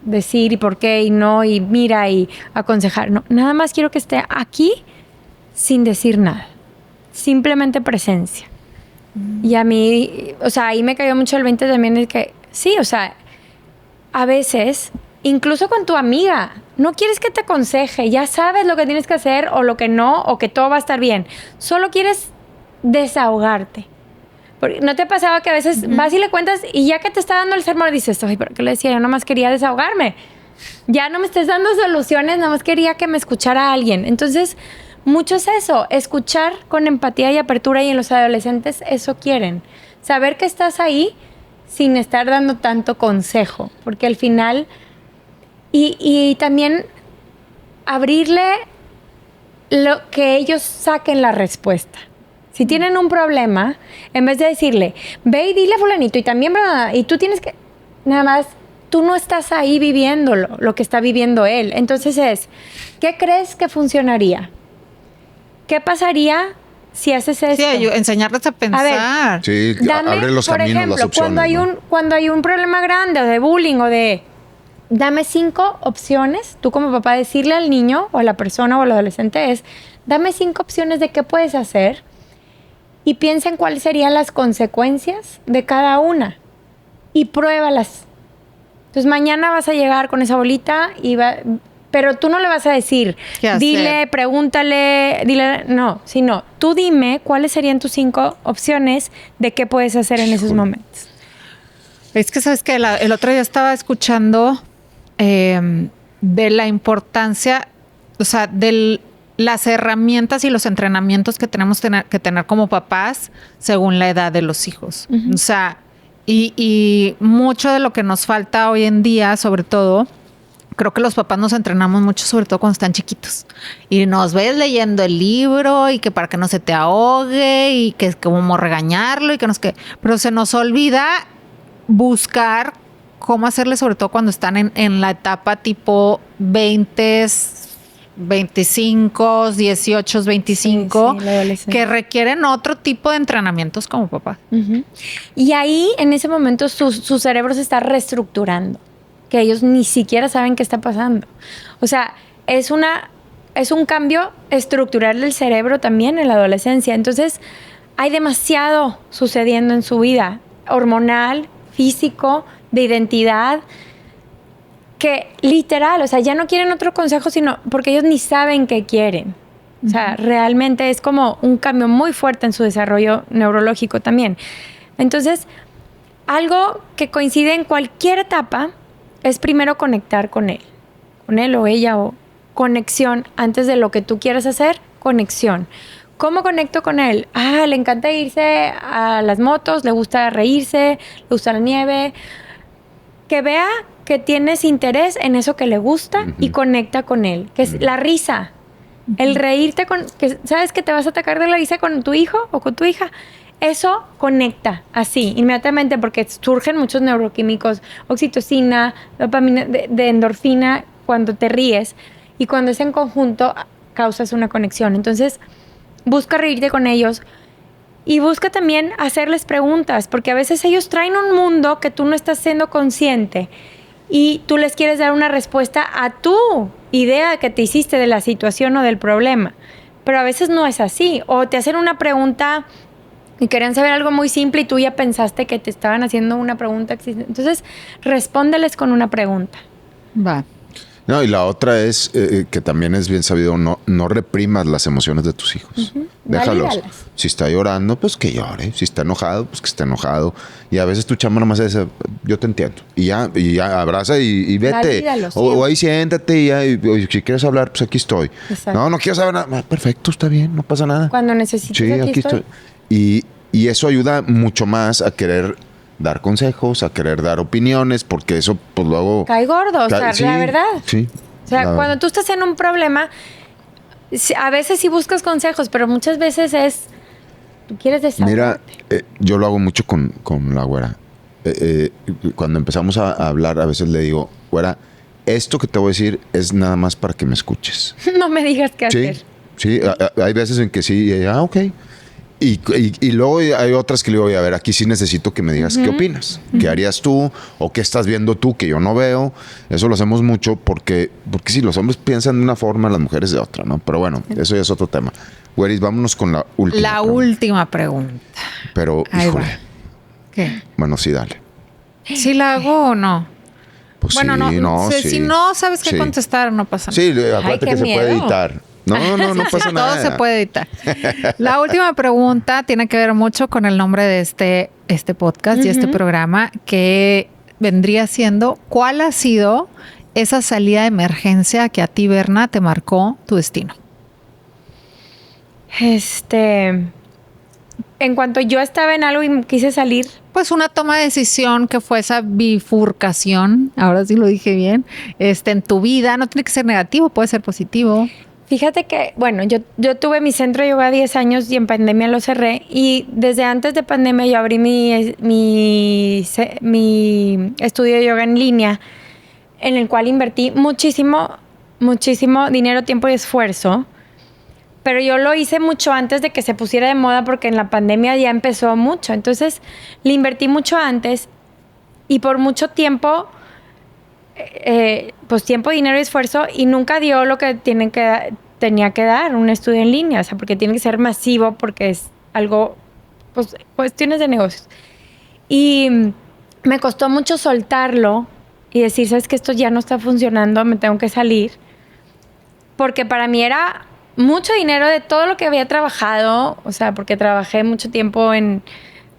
decir y por qué y no y mira y aconsejar. No, nada más quiero que esté aquí sin decir nada. Simplemente presencia. Y a mí, o sea, ahí me cayó mucho el 20 también de que, sí, o sea, a veces, incluso con tu amiga, no quieres que te aconseje, ya sabes lo que tienes que hacer o lo que no, o que todo va a estar bien. Solo quieres desahogarte. Porque ¿no te ha pasado que a veces vas y le cuentas y ya que te está dando el sermón dices, ay, ¿pero qué le decía? Yo nomás quería desahogarme. Ya no me estés dando soluciones, nomás quería que me escuchara alguien. Entonces, mucho es eso, escuchar con empatía y apertura, y en los adolescentes eso quieren. Saber que estás ahí sin estar dando tanto consejo, porque al final... Y también abrirle lo que ellos saquen la respuesta. Si tienen un problema, en vez de decirle, ve y dile a fulanito, y también, y tú tienes que... Nada más, tú no estás ahí viviéndolo, lo que está viviendo él. Entonces es, ¿qué crees que funcionaría? ¿Qué pasaría si haces esto? Sí, enseñarles a pensar. Sí, abre los por caminos, ejemplo, las opciones. cuando hay un problema grande o de bullying o de... Dame 5 opciones, tú como papá decirle al niño o a la persona o al adolescente es, dame 5 opciones de qué puedes hacer y piensa en cuáles serían las consecuencias de cada una y pruébalas. Entonces mañana vas a llegar con esa bolita pero tú no le vas a decir, dile, pregúntale, dile, no, sino tú dime cuáles serían tus 5 opciones de qué puedes hacer en esos momentos. Es que, ¿sabes qué? El otro día estaba escuchando de la importancia, o sea, de las herramientas y los entrenamientos que tenemos que tener como papás según la edad de los hijos. O sea, y mucho de lo que nos falta hoy en día, sobre todo, creo que los papás nos entrenamos mucho, sobre todo cuando están chiquitos. Y nos ves leyendo el libro y que para que no se te ahogue y que es como regañarlo y que no es que... Pero se nos olvida buscar cómo hacerle, sobre todo cuando están en la etapa tipo 20, 25, 18, 25, que requieren otro tipo de entrenamientos como papá. Y ahí, en ese momento, su cerebro se está reestructurando, que ellos ni siquiera saben qué está pasando. O sea, es un cambio estructural del cerebro también en la adolescencia. Entonces, hay demasiado sucediendo en su vida, hormonal, físico, de identidad, que literal, o sea, ya no quieren otro consejo, sino porque ellos ni saben qué quieren. O sea, realmente es como un cambio muy fuerte en su desarrollo neurológico también. Entonces, algo que coincide en cualquier etapa es primero conectar con él o ella, o conexión antes de lo que tú quieras hacer, conexión. ¿Cómo conecto con él? Le encanta irse a las motos, le gusta reírse, le gusta la nieve. Que vea que tienes interés en eso que le gusta y conecta con él, que es la risa. El reírte que sabes que te vas a atacar de la risa con tu hijo o con tu hija. Eso conecta así, inmediatamente, porque surgen muchos neuroquímicos, oxitocina, dopamina, de endorfina, cuando te ríes. Y cuando es en conjunto, causas una conexión. Entonces, busca reírte con ellos. Y busca también hacerles preguntas, porque a veces ellos traen un mundo que tú no estás siendo consciente y tú les quieres dar una respuesta a tu idea que te hiciste de la situación o del problema. Pero a veces no es así. O te hacen una pregunta y querían saber algo muy simple y tú ya pensaste que te estaban haciendo una pregunta. Entonces, respóndeles con una pregunta. Va. No, y la otra es que también es bien sabido, no reprimas las emociones de tus hijos. Déjalos. Valídalas. Si está llorando, pues que llore. Si está enojado, pues que esté enojado. Y a veces tu chamba nomás es, yo te entiendo. Y ya abraza y vete. O ahí siéntate y si quieres hablar, pues aquí estoy. Exacto. No quiero saber nada. Perfecto, está bien, no pasa nada. Cuando necesites, sí, aquí estoy. Y eso ayuda mucho más a querer dar consejos, a querer dar opiniones, porque eso pues luego... Cae gordo, o sea, sí, la verdad. Sí. O sea, cuando tú estás en un problema, a veces sí buscas consejos, pero muchas veces tú quieres desahogarte. Mira, yo lo hago mucho con la güera. Cuando empezamos a hablar, a veces le digo, güera, esto que te voy a decir es nada más para que me escuches. No me digas qué hacer. Sí, hay veces en que sí, ok. Y luego hay otras que le digo, a ver, aquí sí necesito que me digas qué opinas. ¿Qué harías tú? ¿O qué estás viendo tú que yo no veo? Eso lo hacemos mucho porque sí, los hombres piensan de una forma, las mujeres de otra, ¿no? Pero bueno, eso ya es otro tema. Güeris, vámonos con la última pregunta. Última pregunta. Pero, Ahí híjole. va. ¿Qué? Bueno, sí, dale. ¿Sí la hago o no? Pues Bueno, sí, si no sabes qué Sí. contestar, no pasa nada. Sí, acuérdate qué que se puede miedo. editar. No pasa nada. Todo se puede editar. La última pregunta tiene que ver mucho con el nombre de este podcast y este programa, que vendría siendo: ¿cuál ha sido esa salida de emergencia que a ti, Berna, te marcó tu destino? En cuanto yo estaba en algo y quise salir, Pues una toma de decisión que fue esa bifurcación, ahora sí lo dije bien, en tu vida. No tiene que ser negativo, puede ser positivo. fíjate que, bueno, yo tuve mi centro de yoga 10 años y en pandemia lo cerré. Y desde antes de pandemia yo abrí mi estudio de yoga en línea, en el cual invertí muchísimo dinero, tiempo y esfuerzo. Pero yo lo hice mucho antes de que se pusiera de moda, porque en la pandemia ya empezó mucho. Entonces, le invertí mucho antes y por mucho tiempo, pues tiempo, dinero y esfuerzo, y nunca dio lo que tenía que dar un estudio en línea. O sea, porque tiene que ser masivo, porque es algo, pues, cuestiones de negocios. Y me costó mucho soltarlo y decir, ¿sabes qué? Esto ya no está funcionando, me tengo que salir. Porque para mí era mucho dinero de todo lo que había trabajado, o sea, porque trabajé mucho tiempo en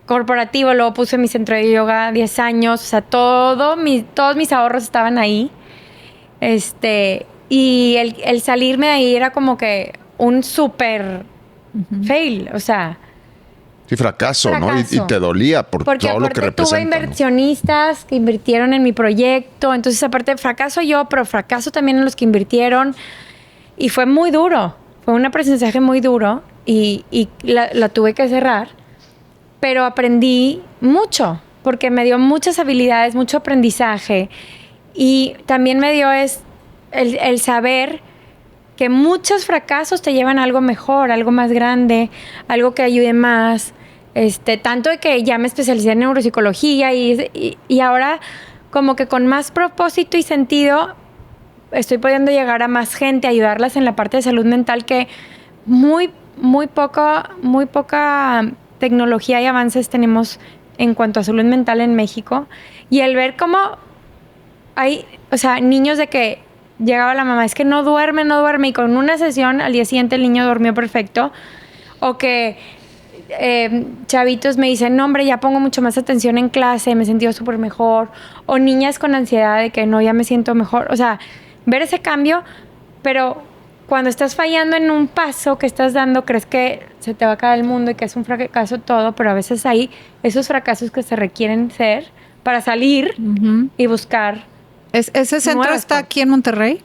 corporativo, luego puse mi centro de yoga 10 años, o sea, todos mis ahorros estaban ahí. Y el salirme de ahí era como que un súper fail, o sea, Sí, fracaso, ¿no? fracaso. Y te dolía por porque todo lo que aparte tuve representa, ¿no? inversionistas que invirtieron en mi proyecto, entonces aparte fracaso yo, pero fracaso también en los que invirtieron, y fue muy duro, fue un aprendizaje muy duro, y la tuve que cerrar, pero aprendí mucho, porque me dio muchas habilidades, mucho aprendizaje, y también me dio el saber que muchos fracasos te llevan a algo mejor, algo más grande, algo que ayude más. Tanto de que ya me especialicé en neuropsicología y ahora como que con más propósito y sentido estoy pudiendo llegar a más gente, ayudarlas en la parte de salud mental, que muy poca tecnología y avances tenemos en cuanto a salud mental en México. Y el ver cómo hay, o sea, niños de que llegaba la mamá, es que no duerme, y con una sesión al día siguiente el niño durmió perfecto. O que chavitos me dicen, no, hombre, ya pongo mucho más atención en clase, me he sentido súper mejor. O niñas con ansiedad de que no, ya me siento mejor. O sea, ver ese cambio, pero cuando estás fallando en un paso que estás dando, crees que se te va a caer el mundo y que es un fracaso todo, pero a veces hay esos fracasos que se requieren ser para salir y buscar. ¿Ese centro está aquí en Monterrey?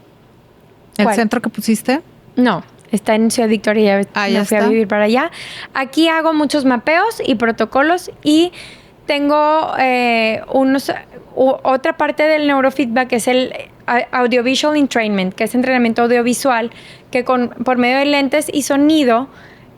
¿El ¿Cuál? centro que pusiste? No, está en Ciudad Victoria, Ah, me ya fui está. a vivir para allá. Aquí hago muchos mapeos y protocolos, y tengo otra parte del neurofeedback, que es el audiovisual entrainment, que es entrenamiento audiovisual, que por medio de lentes y sonido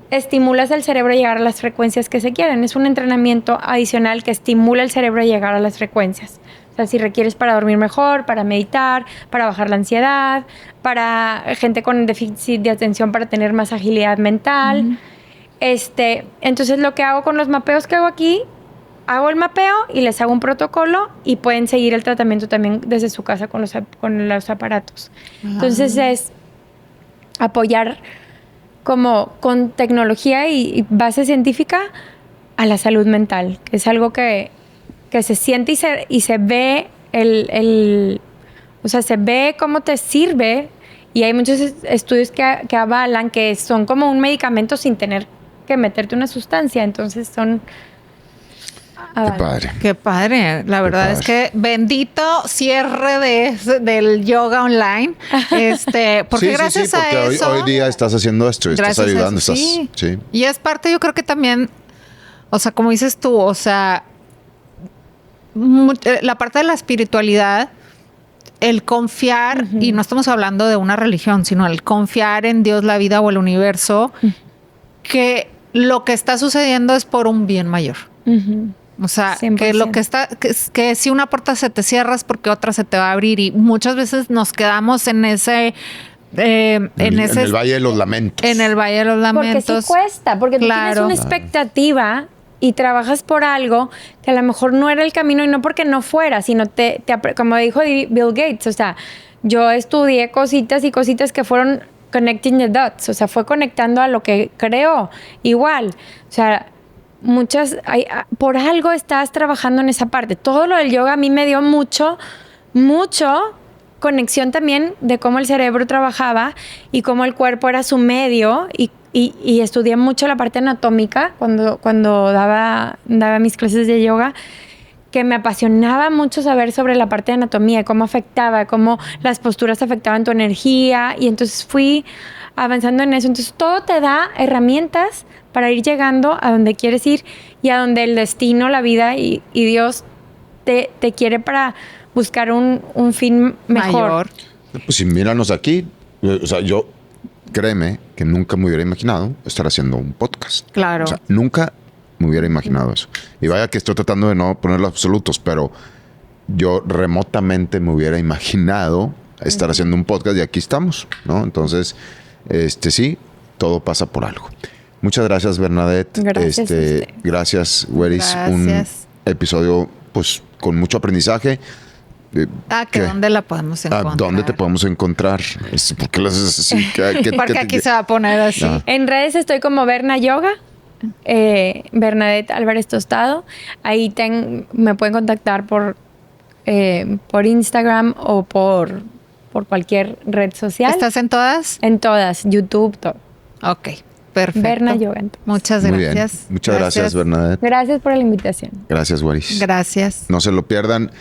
estimulas al cerebro a llegar a las frecuencias que se quieren. Es un entrenamiento adicional que estimula el cerebro a llegar a las frecuencias. O sea, si requieres para dormir mejor, para meditar, para bajar la ansiedad, para gente con déficit de atención, para tener más agilidad mental. Entonces, lo que hago con los mapeos que hago aquí, hago el mapeo y les hago un protocolo, y pueden seguir el tratamiento también desde su casa con los aparatos. Entonces, es apoyar como con tecnología y base científica a la salud mental, que es algo que se siente y se ve o sea, se ve cómo te sirve, y hay muchos estudios que avalan que son como un medicamento sin tener que meterte una sustancia, entonces son... Qué padre. Qué padre. La verdad padre. es que bendito cierre del yoga online. Porque gracias porque a eso... hoy día estás haciendo esto, y estás gracias a ayudando, eso, estás... Sí. Y es parte, yo creo que también, o sea, como dices tú, o sea, la parte de la espiritualidad el confiar, y no estamos hablando de una religión, sino el confiar en Dios, la vida o el universo, que lo que está sucediendo es por un bien mayor. O sea, 100%. que lo que está, que si una puerta se te cierra es porque otra se te va a abrir, y muchas veces nos quedamos en ese... en el Valle de los Lamentos. En el Valle de los Lamentos. Porque sí cuesta, porque tú tienes una expectativa y trabajas por algo que a lo mejor no era el camino, y no porque no fuera, sino como dijo Bill Gates, o sea, yo estudié cositas y cositas que fueron connecting the dots, o sea, fue conectando a lo que creo. Igual, o sea, por algo estás trabajando en esa parte. Todo lo del yoga a mí me dio mucho conexión también de cómo el cerebro trabajaba y cómo el cuerpo era su medio, y estudié mucho la parte anatómica cuando daba mis clases de yoga, que me apasionaba mucho saber sobre la parte de anatomía, cómo afectaba, cómo las posturas afectaban tu energía, y entonces fui avanzando en eso. Entonces todo te da herramientas para ir llegando a donde quieres ir y a donde el destino, la vida y Dios te quiere para buscar un fin mejor. Pues si míranos aquí, o sea, yo, créeme que nunca me hubiera imaginado estar haciendo un podcast. Claro. O sea, nunca me hubiera imaginado eso. Y vaya que estoy tratando de no poner los absolutos, pero yo remotamente me hubiera imaginado estar haciendo un podcast, y aquí estamos, ¿no? Entonces, sí, todo pasa por algo. Muchas gracias, Bernadette. Gracias. Gracias, Weris. Gracias. Un episodio, pues, con mucho aprendizaje. ¿Dónde la podemos encontrar? ¿Dónde te podemos encontrar? ¿Por qué lo haces así? Porque aquí se va a poner así. Ah. En redes estoy como Berna Yoga, Bernadette Álvarez Tostado. Ahí me pueden contactar por Instagram o por cualquier red social. ¿Estás en todas? En todas, YouTube, todo. Ok, perfecto. Berna Yoga. Muchas Muy bien. gracias. Muchas gracias, Bernadette. Gracias por la invitación. Gracias, Weris. Gracias. No se lo pierdan.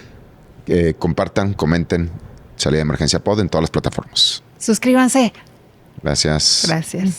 Compartan, comenten. Salida de Emergencia Pod en todas las plataformas. Suscríbanse. Gracias. Gracias.